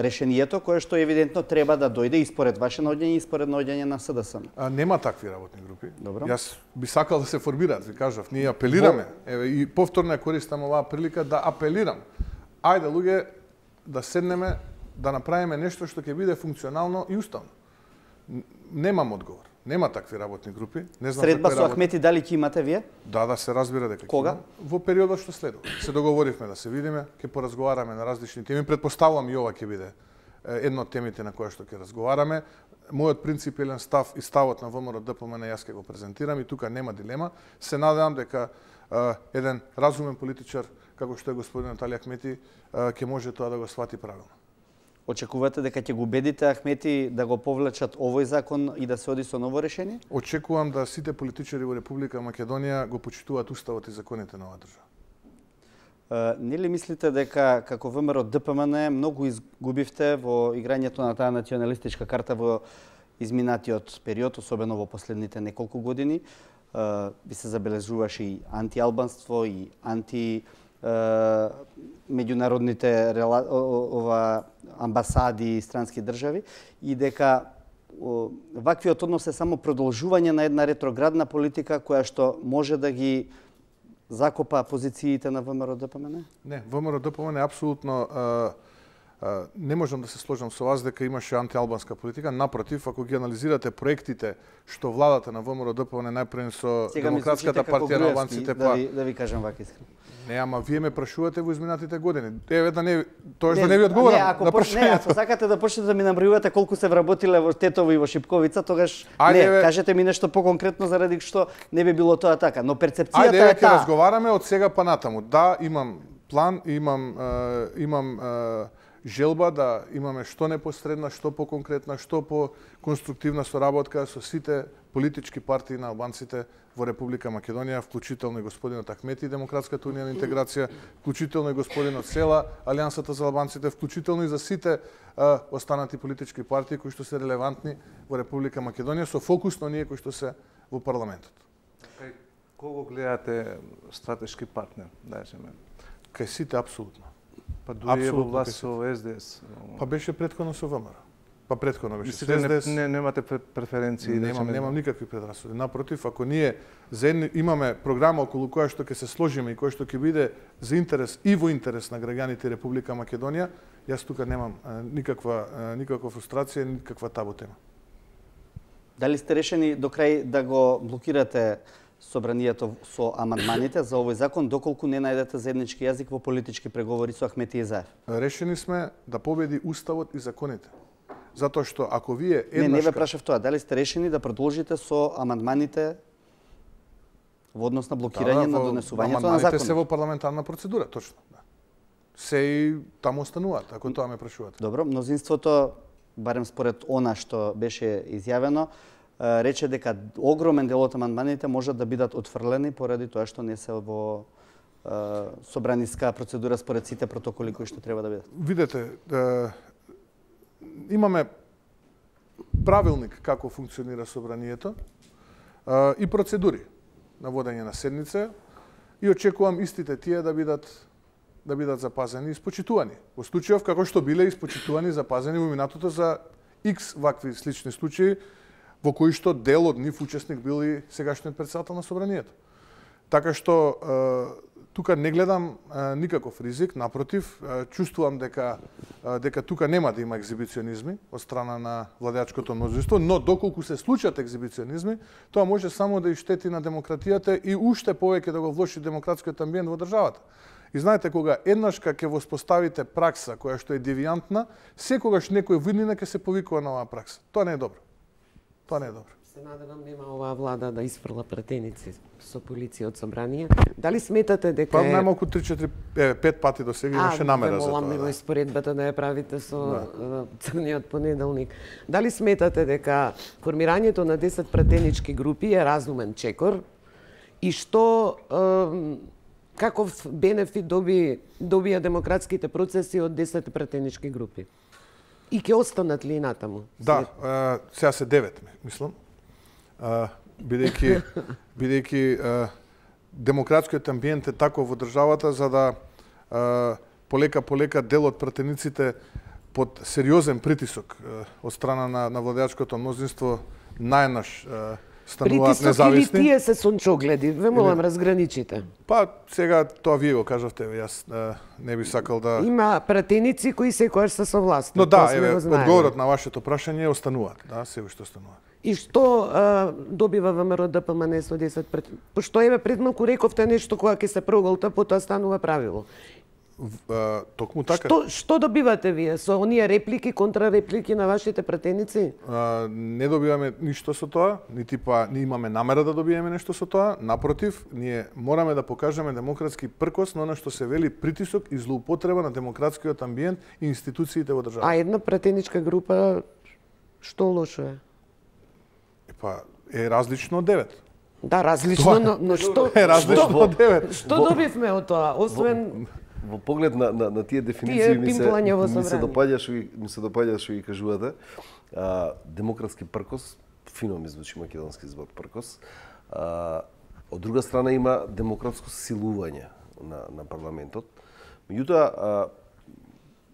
решението, кое што евидентно треба да дојде и според ваше наоѓање и според наоѓање на СДСМ. Нема такви работни групи. Добро. Јас би сакал да се формираат, ви кажав. Ние апелираме, еве и повторно користам оваа прилика да апелирам. Ајде луѓе да седнеме, да направиме нешто што ќе биде функционално и уставно. Немам одговор. Нема такви работни групи. Не знам средба со Ахмети дали ќе имате вие? Да, се разбира дека ќе. Кога? Во периодот што следува. Се договоривме да се видиме, ќе поразговараме на различни теми. Претпоставувам и ова ќе биде една од темите на која што ќе разговараме. Мојот принципелен став и ставот на ВМРО ДПМН јас ќе го презентирам и тука нема дилема. Се надевам дека еден разумен политичар како што е господин Натали Ахмети ќе може тоа да го свати правилно. Очекувате дека ќе го убедите Ахмети да го повлечат овој закон и да се оди со ново решение? Очекувам да сите политичари во Република Македонија го почитуваат уставот и законите на оваа држава. Нели мислите дека како ВМРО ДПМН многу изгубивте во играњето на таа националистичка карта во изминатиот период, особено во последните неколку години? Би се забележуваше и антиалбанство и меѓународните амбасади и странски држави и дека ваквиот однос е само продолжување на една ретроградна политика која што може да ги закопа позициите на ВМРО ДПМН? Не, ВМРО ДПМН апсолутно не можам да се сложам со вас дека имаше антиалбанска политика. Напротив, ако ги анализирате проектите што владата на ВМРО ДПМН најпред со Демократската партија на албанците, да ви кажам вака искрено. Не, ама вие ме прашувате во изминатите години. Еве да не тоа да не ви одговорам на прашањето. Ако сакате да почнете да ми набројувате колку се вработиле во Тетово и во Шипковица, тогаш кажете ми нешто поконкретно заради што не би било тоа така, но перцепцијата е таа. Ајде ќе разговараме од сега па натаму. Да, имам план, имам желба да имаме што непосредна, што поконкретна, што по конструктивна соработка со сите политички партии на албанците во Република Македонија, вклучително и господинот Ахмети, Демократската унија на интеграција, вклучително и господинот Села, Алијансата за албанците, вклучително и за сите останати политички партии кои што се релевантни во Република Македонија, со фокус на оние кои што се во парламентот. Кого гледате стратешки партнер, да речеме? Кај сите апсолутно. Па дури е во власт со СДС. Па беше претходно со ВМРО. Па претходно беше со СДС. СДС. Немате преференции? Немам никакви предрасуди. Напротив, ако ние имаме програма околу која што ќе се сложиме и која што ќе биде за интерес и во интерес на граѓаните Република Македонија, јас тука немам никаква фрустрација, никаква табу тема. Дали сте решени до крај да го блокирате собранието со амандманите за овој закон, доколку не најдете заеднички јазик во политички преговори со Ахмети Езаев? Решени сме да победи уставот и законите. Затоа што ако вие Не ве прашав тоа, дали сте решени да продолжите со амандманите во однос на блокирање на донесувањето на законот? Се во парламентарна процедура, точно. Се и таму остануваат, ако тоа ме прашувате. Добро, мнозинството, барем според она што беше изјавено, рече дека огромен дел од амандманите можат да бидат отфрлени поради тоа што не се во собраниска процедура според сите протоколи кои што треба да бидат. Видете, имаме правилник како функционира собранието и процедури на водење на седница и очекувам истите тие да бидат запазени и испочитувани. Во случајов како што биле испочитувани и запазени во минатото за X вакви слични случаи во кои што дел од нив учесник бил и сегашниот претседател на собранието. Така што тука не гледам никаков ризик, напротив, чувствувам дека тука нема да има екзибиционизми од страна на владеачкото мнозинство, но доколку се случат екзибиционизми, тоа може само да иштети на демократијата и уште повеќе да го влоши демократскиот амбиент во државата. И знаете, кога еднаш ќе воспоставите пракса која што е девијантна, секогаш некој виднина ќе се повикува на оваа пракса. Тоа не е добро. Тоа не е добро. Се надевам нема оваа влада да испрла пратеници со полиција од собрание. Дали сметате дека Па најмалку 3-4-5 пати до сега имаше намера за тоа. Молам испоредбата да ја правите со црниот понеделник. Дали сметате дека формирањето на 10 пратенички групи е разумен чекор и што каков бенефит добија демократските процеси од 10 пратенички групи? И ќе останат ли натаму? Да, сега се 9, мислам. Бидејќи демократскиот амбиент е таков во државата за да полека дел од пратениците под сериозен притисок од страна на владеачкото мнозинство најнаш стануваат независни. Притисок или тие се сончогледи? Ве молам, разграничите. Па, сега тоа вие го кажавте, јас не би сакал да... Има пратеници кои секојаш се со власт. Но да, одговорот на вашето прашање е остануваат. Да, се уште остануваат. И што добива ВМРО ДПМН со 10 Пошто пред малку рековте нешто кога ќе се проголта, потоа станува правило. Токму така. Што добивате вие со оние реплики, контрареплики на вашите пратеници? Не добиваме ништо со тоа, нити па не имаме намера да добиеме нешто со тоа. Напротив, ние мораме да покажеме демократски пркос на она што се вели притисок и злоупотреба на демократскиот амбиент и институциите во државата. А една пратеничка група што лошо е? Па е различно од 9. Да, различно, но што е различно од 9. Што добивме од тоа, освен во поглед на тие дефиниции ми се допаѓа што ги кажувате. Демократски пркос, фино ми звучи македонски збор пркос. Од друга страна има демократско силување на парламентот. Меѓутоа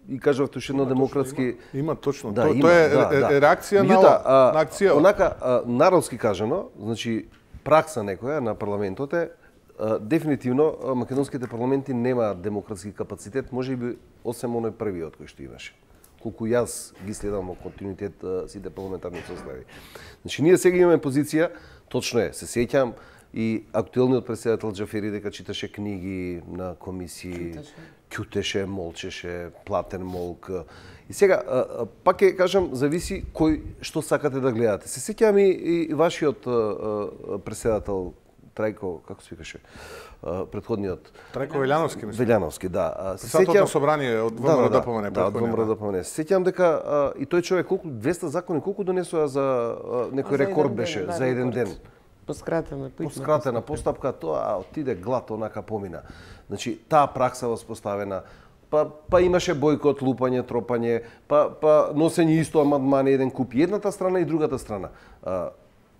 и кажавте уште едно демократски... Има точно. Тоа е реакција на акција. Онака, народски кажано, значи, пракса некоја на парламентот е дефинитивно македонските парламенти немаат демократски капацитет, можеби освен оној првиот кој што имаше. Колку јас ги следам во континуитет сите парламентарни состави. Значи ние сега имаме позиција, точно е, се сеќам и актуелниот претседател Џафери дека читаше книги на комисии, ќутеше, молчеше, платен молк. И сега, пак ќе кажам, зависи кој што сакате да гледате. Се сеќам и вашиот претседател Трајко, како се викаше, претходниот Трајко Велјановски, мислам. Велјановски, да. Председателот на собрание од ВМРО ДПМН. Да, од ВМРО ДПМН. Сеќавам дека и тој човек колку 200 закони колку донесува за некој рекорд беше за еден ден. Поскратена постапка, тоа отиде глад, онака помина. Значи, таа пракса воспоставена, па имаше бојкот, лупање, тропање, па носење исто амандмани, еден куп, едната страна и другата страна.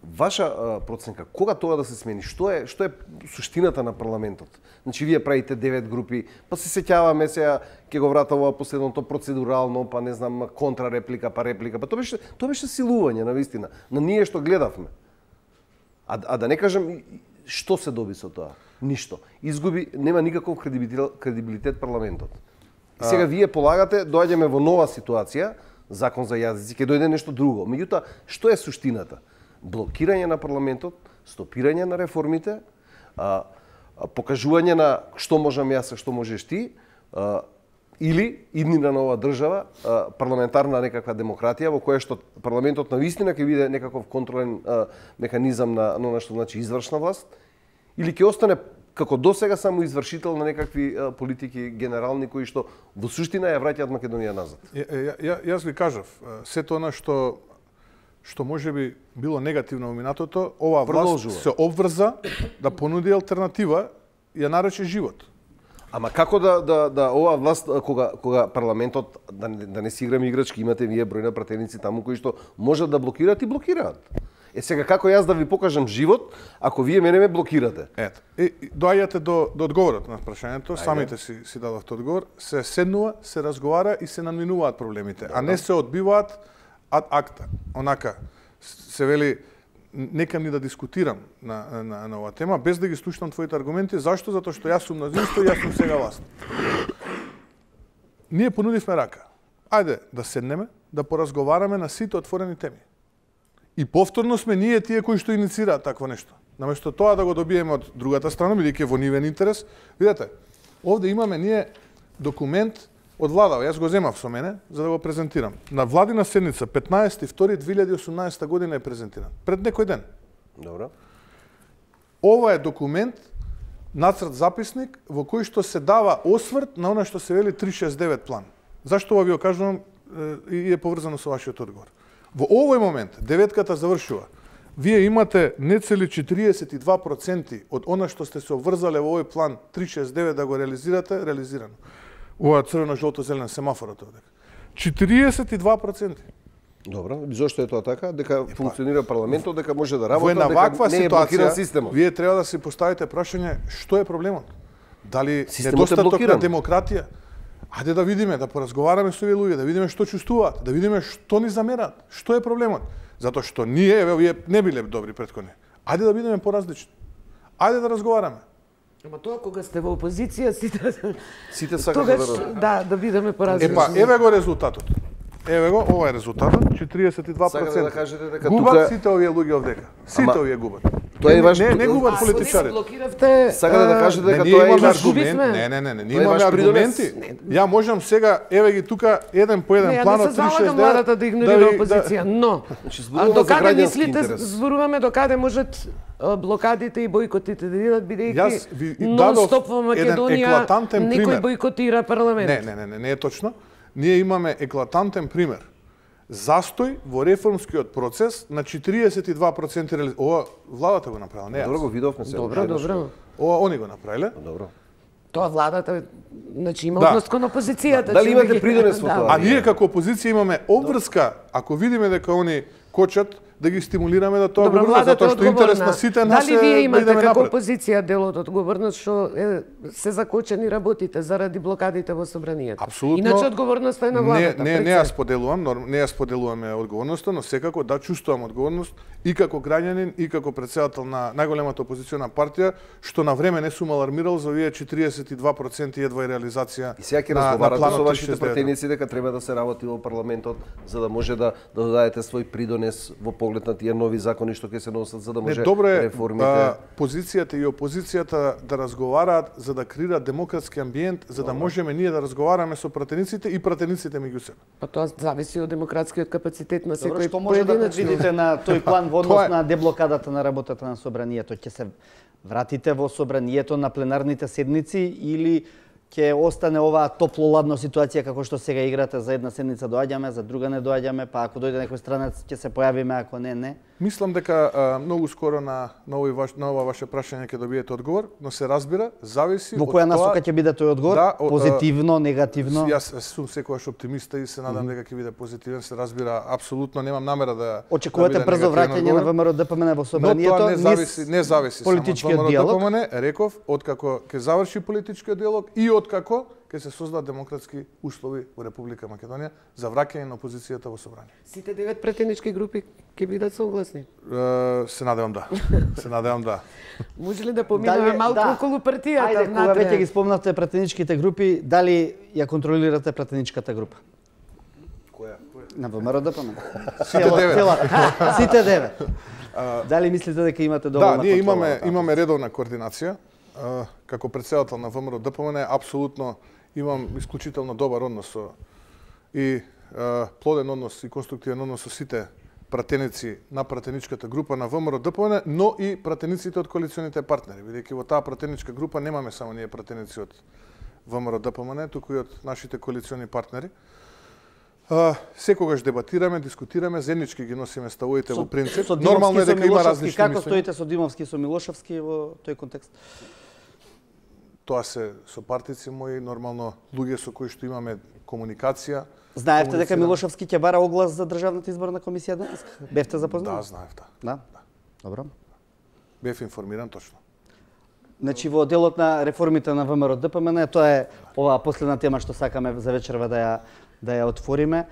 Ваша проценка, кога тоа да се смени? Што е суштината на парламентот? Значи, вие правите 9 групи, па се сеќаваме сега, ќе го вратава последното процедурално, па не знам, контрареплика, па реплика, па тоа беше силување, навистина, на ние што гледавме. А да не кажем, што се доби со тоа? Ништо. Изгуби, нема никаков кредибилитет парламентот. И сега вие полагате, доаѓаме во нова ситуација, закон за јазици, ќе дојде нешто друго. Меѓутоа, што е суштината? Блокирање на парламентот, стопирање на реформите, покажување на што можам јас, што можеш ти, или иднина нова држава, парламентарна некаква демократија во која што парламентот навистина ќе биде некаков контролен механизам на она што значи извршна власт, или ќе остане како досега само извршител на некакви политики генерални кои што во суштина ја враќаат Македонија назад. Јас ви кажав, сето она што можеби било негативно во минатото, оваа власт се обврза да понуди алтернатива и ја нарече живот. Ама како да оваа власт, кога парламентот, да не си играме играчки, имате вие бројна пратеници таму кои што можат да блокираат и блокираат. Сега како јас да ви покажам живот, ако вие мене ме блокирате? Ето. Доаѓате до одговорот на прашањето, самите си дадовте одговор, се седнува, се разговара и се наминуваат проблемите, а не се одбиваат ад акта. Онака, се вели, нека ни да дискутирам на оваа тема, без да ги слушам твоите аргументи. Зашто? Затоа што јас сум мнозинство и јас сум сега власт. Ние понудивме рака. Ајде да седнеме, да поразговараме на сите отворени теми. И повторно сме ние тие кои што иницираат такво нешто. Наместо тоа да го добиеме од другата страна, бидејќи во нивен интерес. Видете, овде имаме ние документ од владава, јас го земав со мене за да го презентирам. На владина седница 15.2.2018 година е презентиран. Пред некој ден. Добро. Ова е документ, нацрт записник во кој што се дава осврт на она што се вели 369 план. Зашто ова ви го кажувам и е поврзано со вашиот одговор. Во овој момент, деветката завршува. Вие имате нецели 42% од она што сте се обврзале во овој план 369 да го реализирате, реализирано. Ова црвено-жолто-зелен семафорот овдека. 42%. Добро, зошто е тоа така? Дека функционира парламентот, дека може да работи, дека не е блокиран системот. Вие треба да си поставите прашање што е проблемот? Дали недостаток на демократија? Ајде да видиме, да поразговараме со овие луѓе, да видиме што чувствуваат, да видиме што ни замерат, што е проблемот. Затоа што ние, вие не биле добри претходни. Ајде да видиме поразлично. Ајде да разговараме. Ама тоа кога сте во опозиција, сите сакате да видиме поразлично. Еве го резултатот. Еве го, ова е резултатот, 42%. Сакате да кажете дека губат сите овие луѓе овдека. Сите овие губат. Тоа е ваш не губат политичарите. Блокиравте. Сакате да кажете дека тоа е ваш аргумент. Не, ние имаме аргументи. Ја можам сега, еве ги тука еден по еден планот 369 младата да игнорира опозиција, но докаде мислите зборуваме докаде можат блокадите и бојкотите да идат, бидејќи нон-стоп во Македонија некој бојкотира парламент. Не е точно. Ние имаме еклатантен пример. Застој во реформскиот процес на 42% реализација. Ова владата го направила, не јас. Добро го видовме се. Добро. Ова они го направиле. Добро. Тоа владата, значи има однос кон опозицијата. Дали имате придонес во тоа? А ние како опозиција имаме обврска, ако видиме дека они кочат, да ги стимулираме да тоа го врзат, затоа што интерес на сите нас е да идеме напред. Дали вие имате како напред? опозиција дел од одговорност што се закочени работите заради блокадите во собранието? Апсолутно. Иначе одговорноста е на владата. Не ја споделуваме одговорноста, но секако да чувствувам одговорност и како граѓанин и како претседател на најголемата опозициона партија, што на време не сум алармирал за овие 42% едва и реализација. И сега ќе разговарате со вашите пратеници дека треба да се работи во парламентот за да може да додадете свој придонес во поглед на тие нови закони што ќе се носат за да може реформите. Позицијата и опозицијата да разговараат за да креираат демократски амбиент, за да можеме ние да разговараме со пратениците и пратениците меѓу себе. Па тоа зависи од демократскиот капацитет на секој што може да предвидите на тој план во однос на деблокадата на работата на собранието? Ќе се вратите во собранието на пленарните седници или ќе остане оваа топло-ладно ситуација како што сега играте, за една седница доаѓаме, за друга не доаѓаме, па ако дојде некој странец ќе се појавиме, ако не. Мислам дека многу скоро на ова ваше прашање ќе добиете одговор, но се разбира, зависи од тоа... Во која насока ќе биде тој одговор? Да, позитивно, негативно? Јас сум секогаш оптимиста и се надам дека ќе биде позитивен, се разбира, апсолутно немам намера да очекувате брзо враќање на ВМРО ДПМН во собранието? Но тоа не зависи политичкиот само од диалог. ВМРО ДПМН, реков, откако ќе заврши политичкиот диалог и откако ќе се создадат демократски услови во Република Македонија за враќање на опозицијата во собрание. Сите 9 претенички групи ќе бидат согласни? Се надевам да. Се надевам да. Може ли да поминеме малку околу партијата? Ајде, кога веќе ги спомнавте претеничките групи, дали ја контролирате претеничката група? Која? На ВМРО ДПМН. Сите 9. Сите 9. Дали мислите дека имате доволна контрола? Да, ние имаме редовна координација. Како председател на ВМРО ДПМН апсолутно имам исклучително добар однос и плоден однос и конструктивен однос со сите пратеници на пратеничката група на ВМРО ДПМН, но и пратениците од коалиционите партнери, бидејќи во таа пратеничка група немаме само ние пратеници од ВМРО ДПМН, туку и од нашите коалициони партнери. Секогаш дебатираме, дискутираме, заеднички ги носиме ставовите во принцип. Нормално е дека има различни мислења. Како стоите со Димовски и со Милошевски во тој контекст? Тоа се сопартици мои, нормално луѓе со кои што имаме комуникација. Знаевте дека Милошевски ќе бара оглас за Државната изборна комисија денес? Бевте запознати? Да, знаев, да. Да? Добро. Бев информиран точно. Значи во делот на реформите на ВМРО ДПМН, тоа е оваа последна тема што сакаме за вечерва да ја отвориме.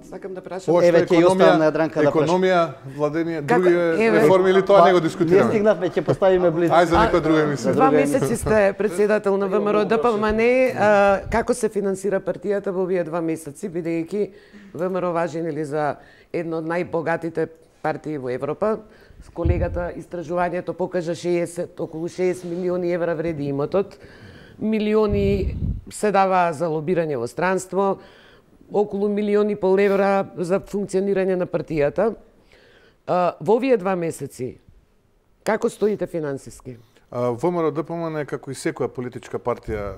Сакам да прашам. Еве ќе оставам на Јадранка да праша. Економија, владење, други реформи или тоа не го дискутираме? Не стигнавме, ќе поставиме близо. Ај за некоја друга емисија. 2 месеци сте председател на ВМРО ДПМН. Како се финансира партијата во овие 2 месеци, бидејќи ВМРО важи нели за една од најбогатите партии во Европа? С колегата истражувањето покажа околу 60 милиони евра вреди имотот. Милиони се даваа за лобирање во странство, околу 1,5 милиони евра за функционирање на партијата. Во овие 2 месеци, како стоите финансиски? ВМРО ДПМН, како и секоја политичка партија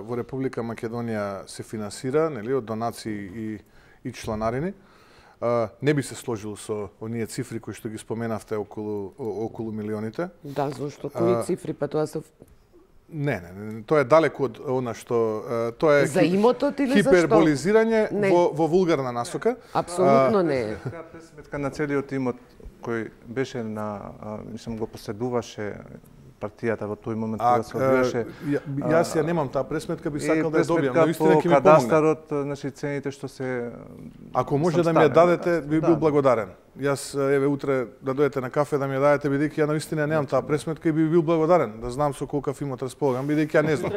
во Република Македонија, се финансира, нели, од донации и чланарини. Не би се сложил со оние цифри кои што ги споменавте околу милионите. Да, зашто кои цифри, па тоа се... Не, тоа е далеку од она што тоа е за имотот или хиперболизирање во вулгарна насока. Апсолутно не е. Така пресметка на целиот имот кој беше мислам го поседуваше партијата во тој момент кога се одвиеше. Јас ја немам таа пресметка, би сакал да ја добијам. Навистина ќе ми помогне. Кадастарот, значи цените што се... Ако може да ми ја дадете, би бил благодарен. Јас еве утре да дојдете на кафе да ми ја дадете, бидејќи ја навистина немам таа пресметка и би бил благодарен да знам со колку имот располагам, бидејќи ја не знам.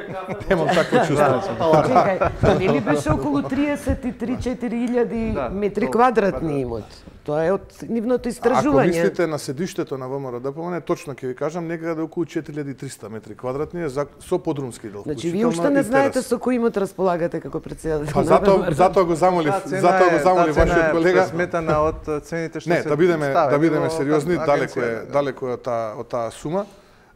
Немам такво чувство. Чекај, нели беше околу 33-4 илјади метри квадратни имот? Тоа е од нивното истражување. Ако мислите на седиштето на ВМРО ДПМН, точно ќе ви кажам, некаде околу 4300 метри квадратни е со подрумски дел. Значи вие уште не знаете со кој имот располагате како председател на ВМРО. Затоа го замолив вашиот колега. Сметана од цените што не, да бидеме сериозни, далеко е од таа сума.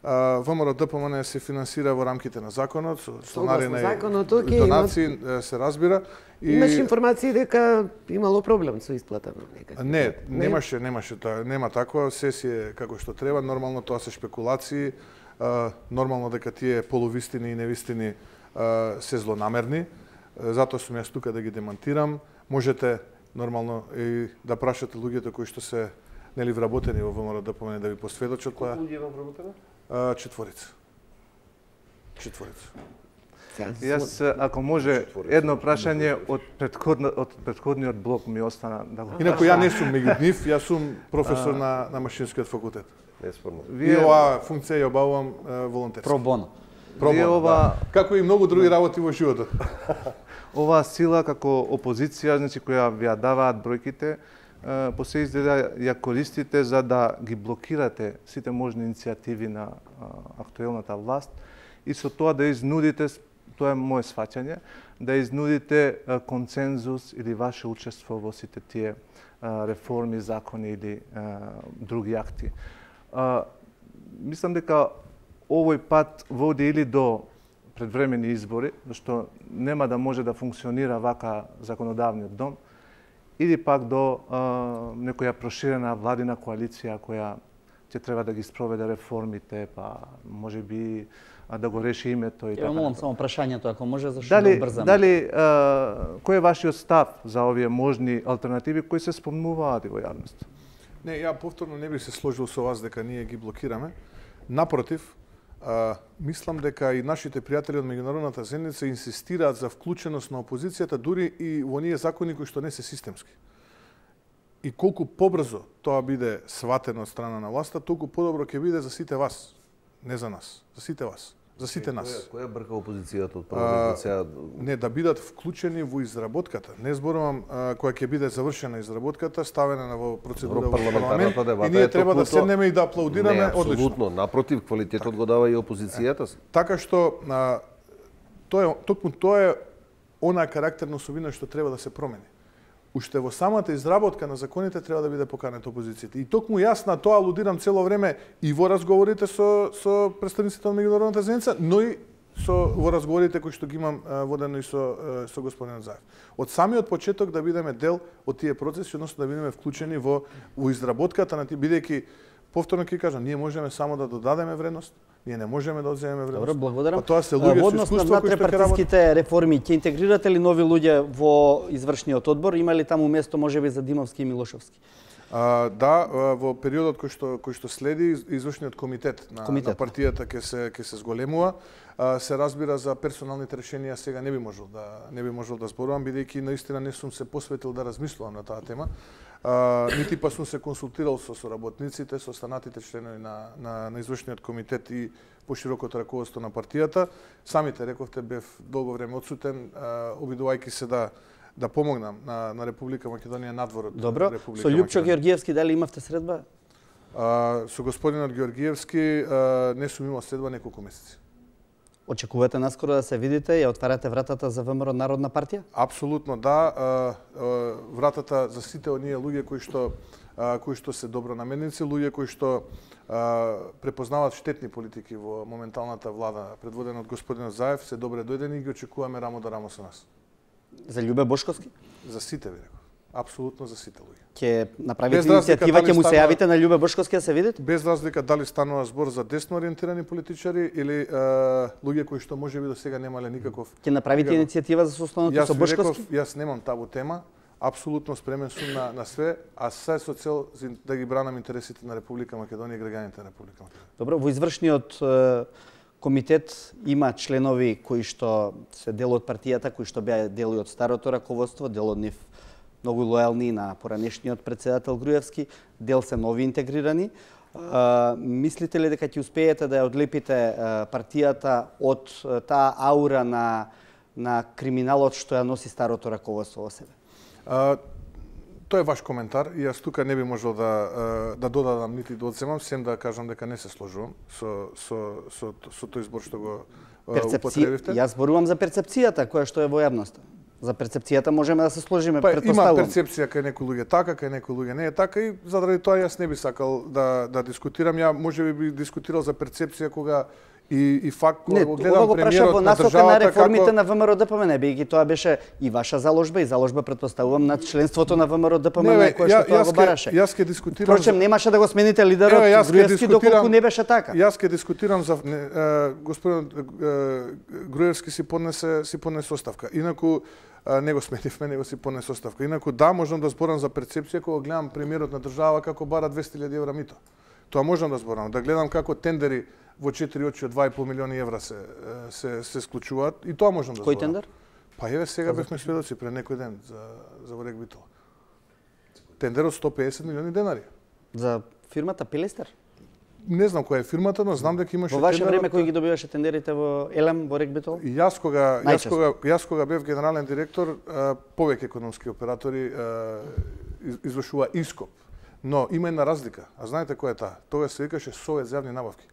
ВМРО ДПМН се финансира во рамките на законот, со чланарина и донации, се разбира. Имаш информации дека имало проблем со исплата некако? Не, немаше тоа, нема такво, се си е како што треба, нормално тоа се шпекулации, нормално дека тие полувистини и невистини се злонамерни, затоа сум јас тука да ги демантирам. Можете нормално и да прашате луѓето кои што се нели вработени во ВМРО ДПМН да ви посведочат тоа. Колку луѓе во вработени? 4. Јас, ако може, едно прашање од претходниот блок ми остана да го... Инаку ја не сум меѓу нив, јас сум професор на Машинскиот факултет. Неспорно. И оваа функција ја обавувам волонтерски. Про боно. Да. Како и многу други работи во животот. Оваа сила како опозиција, значи која ви ја даваат бројките, по се изгледа ја користите за да ги блокирате сите можни иницијативи на актуелната власт и со тоа да изнудите, тоа е моје сваќање, да изнудите консензус или ваше учество во сите тие реформи, закони или други акти. мислам дека овој пат води или до предвремени избори, што нема да може да функционира вака законодавниот дом, или пак до некоја проширена владина коалиција која ќе треба да ги спроведе реформите, па може би да го реши името и така. Молам само прашањето, ако може, зашто да убрзаме. Дали кој е вашиот став за овие можни алтернативи кои се спомнуваат и во јавност? Не, ја повторно не би се сложил со вас дека ние ги блокираме. Напротив, мислам дека и нашите пријатели од меѓународната заедница инсистираат за вклученост на опозицијата дури и во оние закони кои што не се системски. И колку побрзо тоа биде сватено од страна на власта, толку подобро ќе биде за сите вас, не за нас, за сите вас, за сите нас. Која брка опозицијата од прво сега? Не, да бидат вклучени во изработката. Не зборувам која ќе биде завршена изработката, ставена во процедура во парламент, и ние треба да седнеме и да аплаудираме одлично. Апсолутно, напротив, квалитетот го дава и опозицијата. Така што тоа е онаа карактерна особина што треба да се промени. Уште во самата изработка на законите треба да биде поканета опозицијата. И токму јас на тоа алудирам цело време и во разговорите со представниците од меѓународната заедница, но и во разговорите кои што ги имам водено и со господинот Заев. Од самиот почеток да бидеме дел од тие процеси, односно да бидеме вклучени во изработката на тие, бидејќи повторно ќе кажам, ние можеме само да додадеме вредност, ние не можеме да одземеме вредност. Добро, благодарам. Па тоа се луѓе со искуство кои што ќе работат. Реформи, ќе интегрирате ли нови луѓе во извршниот одбор? Има ли таму место можеби за Димовски и Милошовски? Да, во периодот кој што следи, извршниот комитет на партијата ќе се зголемува. Се разбира за персоналните решенија сега не би можел да зборувам, бидејќи наистина не сум се посветил да размислувам на таа тема. Нити па сум се консултирал со соработниците, со останатите членови на извршниот комитет и поширокото раководство на партијата. Самите рековте, бев долго време одсутен, обидувајќи се да помогнам на Република Македонија надвор од Добро. Република Со Љупчо Георгиевски дали имавте средба? Со господинот Георгиевски не сум имал средба неколку месеци. Очекувате наскоро да се видите и отварате вратата за ВМРО Народна партија? Апсолутно да. Вратата за сите оние луѓе кои што се добронамерници, луѓе кои што препознаваат штетни политики во моменталната влада предводена од господинот Заев, се добре дојдени и ги очекуваме рамо до рамо со нас. За Љубе Бошковски? За сите, ви реков. Апсолутно за сите луѓе. Ќе направите иницијатива, ќе му се јавите на Љубе Бошковски да се видите? Без разлика дали станува збор за десно ориентирани политичари или луѓе кои што можеби до сега немале никаков. Ќе направите иницијатива за состанокот со Бошковски? Јас немам табу тема. Апсолутно спремен сум на све, а се со цел да ги бранам интересите на Република Македонија и граѓаните на Република Македонија. Добро, во извршниот комитет има членови кои што се дел од партијата, кои што беа дел од старото раководство, дел од нив многу лојални на поранешниот председател Груевски, дел се нови интегрирани. Мислите ли дека ќе успеете да ја одлепите партијата од таа аура на криминалот што ја носи старото раководство во себе? Тоа е ваш коментар и јас тука не би можел да додадам нити да одземам, сем да кажам дека не се сложувам со тој збор што го употребивте. Јас зборувам за перцепцијата која што е во јавноста. За перцепцијата можеме да се сложиме, Има претпоставувам. перцепција кај некои луѓе така, кај некои луѓе не е така и заради тоа јас не би сакал да дискутирам. Ја можеби би дискутирал за перцепција кога и факт кога го гледам премиерот на државата на реформите на ВМРО ДПМН, бидејќи тоа беше и ваша заложба и заложба претпоставувам на членството на ВМРО ДПМН кој што тоа го бараше. Јас ќе дискутирам. Впрочем немаше да го смените лидерот Груевски доколку не беше така. Јас ќе дискутирам за господинот Груевски си поднесе оставка. Инаку не го сменивме, него си поднесе оставка. Инаку да, можам да зборам за перцепција кога гледам премиерот на држава како бара 200.000 евра мито. Тоа можам да зборам. Да гледам како тендери во 4 очи од 2,5 милиони евра се склучуваат и тоа можам да зборам. Кој тендер? Па еве сега бевме сведоци пред некој ден за во Регбитол. Тендер од 150 милиони денари. За фирмата Пилестер? Не знам која е фирмата, но знам дека имаше во ваше време кој ги добиваше тендерите во Елем, во Регбитол? Јас кога бев генерален директор, повеќе економски оператори извршува ископ. Но има една разлика. А знаете која е таа? Тоа се викаше Совет за јавни набавки.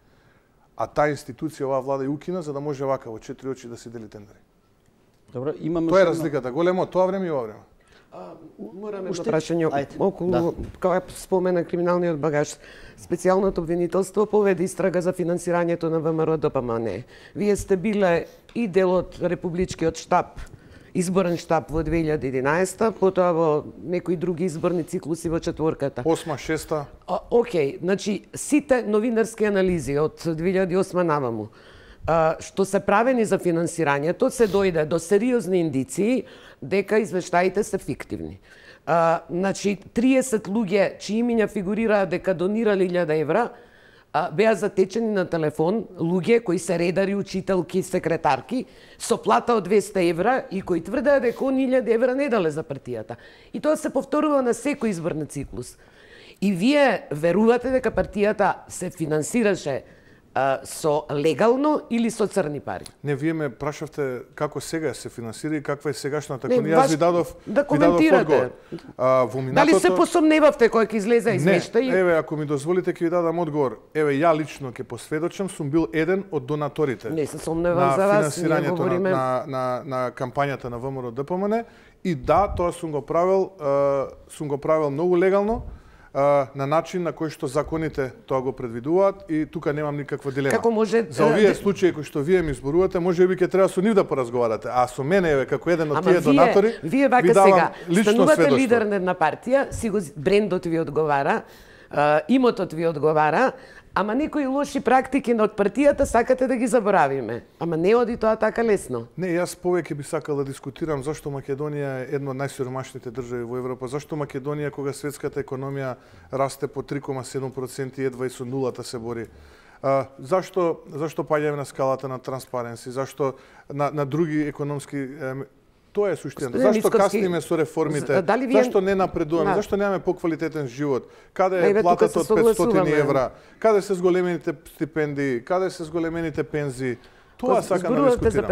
А таа институција оваа влада ја укина за да може вака во 4 очи да се дели тендери. Добро, имаме тоа е разликата големо од тоа време и ова време. Мораме прашање околу, кога спомена криминалниот багаж. Специјалното обвинителство поведе истрага за финансирањето на ВМРО ДПМН. Вие сте биле и дел од републичкиот штаб, изборен штаб во 2011, потоа во некои други изборни циклуси во четворката. 8-6. Океј, значи сите новинарски анализи од 2008 наваму што се правени за финансирањето, се дојде до сериозни индиции дека извештаите се фиктивни. Значи, 30 луѓе чии имиња фигурираа дека донирали 1000 евра, беа затечени на телефон луѓе кои се редари, учителки, секретарки, со плата од 200 евра и кои тврдеа дека они 1000 евра не дале за партијата. И тоа се повторува на секој изборни циклус. И вие верувате дека партијата се финансираше со легално или со црни пари? Не, вие ме прашавте како сега се финансира и каква е сегашната конија. Јас ви дадов одговор. Дали се посомневавте кој ќе излезе извештај? Не, еве, ако ми дозволите ќе ви дадам одговор. Еве, ја лично ќе посведочам, сум бил еден од донаторите. Не се сомневам за вас, ние говориме на кампањата на ВМРО ДПМН и да, тоа сум го правил многу легално. На начин на кој што законите тоа го предвидуваат и тука немам никаква дилема. Како може за овие случаи кои што вие ми изборувате, можеби ќе треба со нив да поразговарате, а со мене еве како еден од тие донатори, вие вака сега станувате лидер на една партија, си го брендот ви одговара, имотот ви одговара, ама некои лоши практики од партијата сакате да ги заборавиме. Ама не оди тоа така лесно. Не, јас повеќе би сакал да дискутирам зашто Македонија е една од најсиромашните држави во Европа, зашто Македонија кога светската економија расте по 3,7% и едва и со нулата се бори. Зашто паѓаме на скалата на транспаренси, зашто на други економски тоа е суштината. Зашто касниме со реформите? Зашто не напредуваме? Зашто немаме поквалитетен живот? Каде е платата од 500 евра? Каде се зголемените стипендии? Каде се зголемените пензии? Тоа сакам да дискутирам.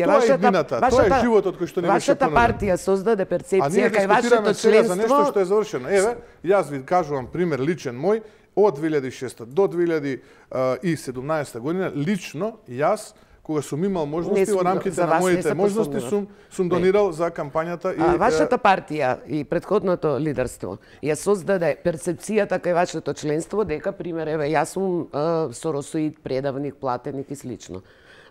Тоа е иднината, тоа е животот кој што не беше понуден. Вашата партија создаде перцепција кај вашето членство. За нешто што е завршено. Еве, јас ви кажувам пример личен мој од 2006 до 2017 година лично јас кога сум имал можности во рамките на моите можности сум донирал за кампањата и вашата партија и претходното лидерство ја создаде перцепцијата кај вашето членство дека пример еве јас сум соросоид, предавник, платеник и слично.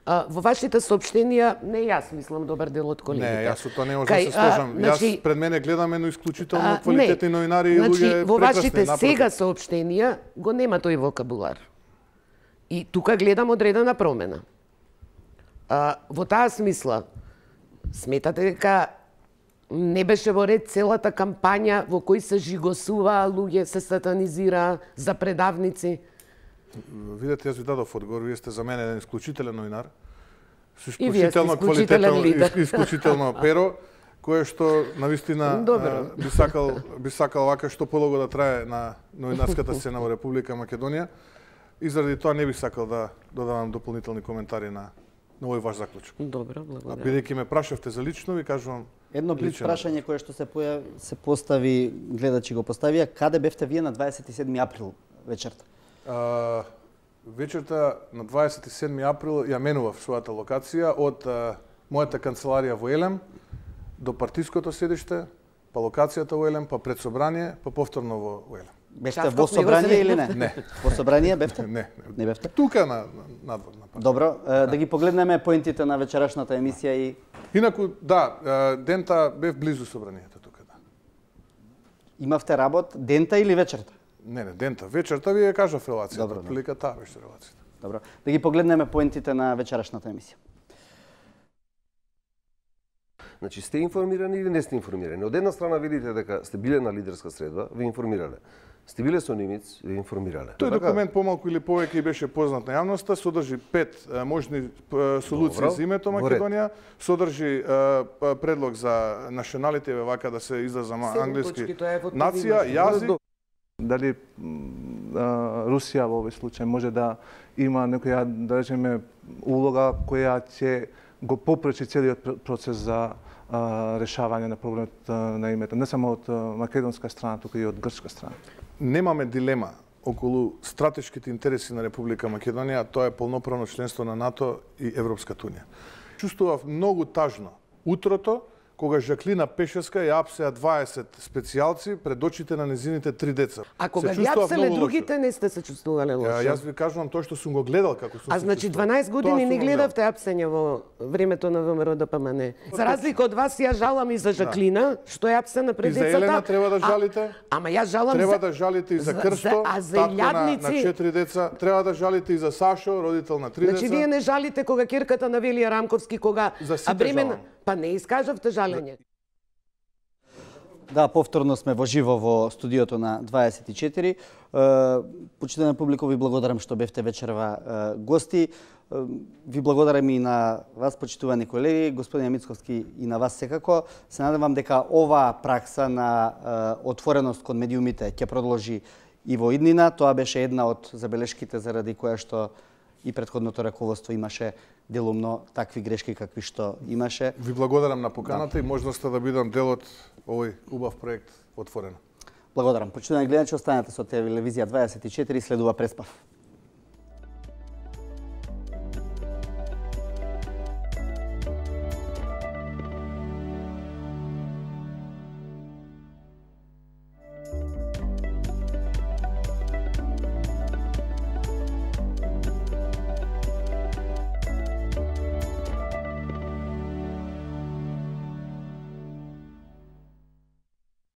Во вашите соопштенија не јас мислам добар дел од колегите. Не, јас со тоа не можам да се сложам. Јас пред мене гледам едно исклучително квалитетни новинари и луѓе прекрасни. Во вашите сега соопштенија го нема тој вокабулар. И тука гледам одредена промена. Во таа смисла, сметате дека не беше во ред целата кампања во кој се жигосуваа луѓе, се сатанизираа за предавници? Видете, јас ви дадов одговор, вие сте за мене еден исклучителен новинар, со исклучително квалитетно, исклучително перо, кое што навистина би сакал вака што подолго да трае на новинарската сцена во Република Македонија. И заради тоа не би сакал да додавам дополнителни коментари на овој ваш заклучок. Добро, благодарам. Бидејќи ме прашавте за лично, ви кажувам едно блиц прашање кое што се постави, гледачи го поставија, каде бевте вие на 27 април вечерта? Вечерта на 27 април ја менував својата локација од мојата канцеларија во Елем до партиското седиште, па локацијата во Елем, па пред собрание, па повторно во Елем. Бевте во собрание или не? Не. Во собрание бевте? Не. Не бевте? Тука надвор. Добро, да ги погледнеме поентите на вечерашната емисија и... Инаку, да, дента бев близу собранието тука, да. Имавте работ дента или вечерта? Не, дента. Вечерта ви ја кажав релацијата. Прилика таа беше релацијата. Добро. Да ги погледнеме поентите на вечерашната емисија. Значи, сте информирани или не сте информирани? Од една страна видите дека сте биле на лидерска средба, ви информирале. Сте биле со Нимиц, ви информирале. Тој документ помалку или повеќе и беше познат на јавноста, содржи 5 можни солуции за името Македонија, содржи предлог за националите, вака да се изразам англиски, нација, јазик. Дали Русија во овој случај може да има некоја, да речеме, улога која ќе го попречи целиот процес за решавање на проблемот на името, не само од македонска страна, туку и од грчка страна. Немаме дилема околу стратешките интереси на Република Македонија, тоа е полноправно членство на НАТО и Европската унија. Чувствував многу тажно утрото кога Жаклина Пешеска ја апсеа 20 специјалци пред очите на незините 3 деца. А кога ги апселе другите, не сте се чувствувале лошо? Јас ви кажувам тоа што сум го гледал како сум. А значи 12 години не гледавте апсење во времето на ВМРО ДПМН. За разлика од вас, ја жалам и за Жаклина, што е апсена пред децата. И за Елена треба да жалите. Ама јас жалам треба да жалите и за Крсто, татко на 4 деца. Треба да жалите и за Сашо, родител на 3 деца. Значи вие не жалите кога кирката на Велија Рамковски, кога жалам. Па не искажавте жалење. Да, повторно сме во живо во студиото на 24. Почитана публико, ви благодарам што бевте вечерва гости. Ви благодарам и на вас, почитувани колеги, господин Мицковски, и на вас секако. Се надевам дека оваа пракса на отвореност кон медиумите ќе продолжи и во иднина. Тоа беше една од забелешките заради која што и претходното раководство имаше делумно такви грешки какви што имаше. Ви благодарам на поканата и можноста да бидам дел од овој убав проект Отворено. Благодарам. Почитувани гледачи, останете со телевизија 24, следува Преспав.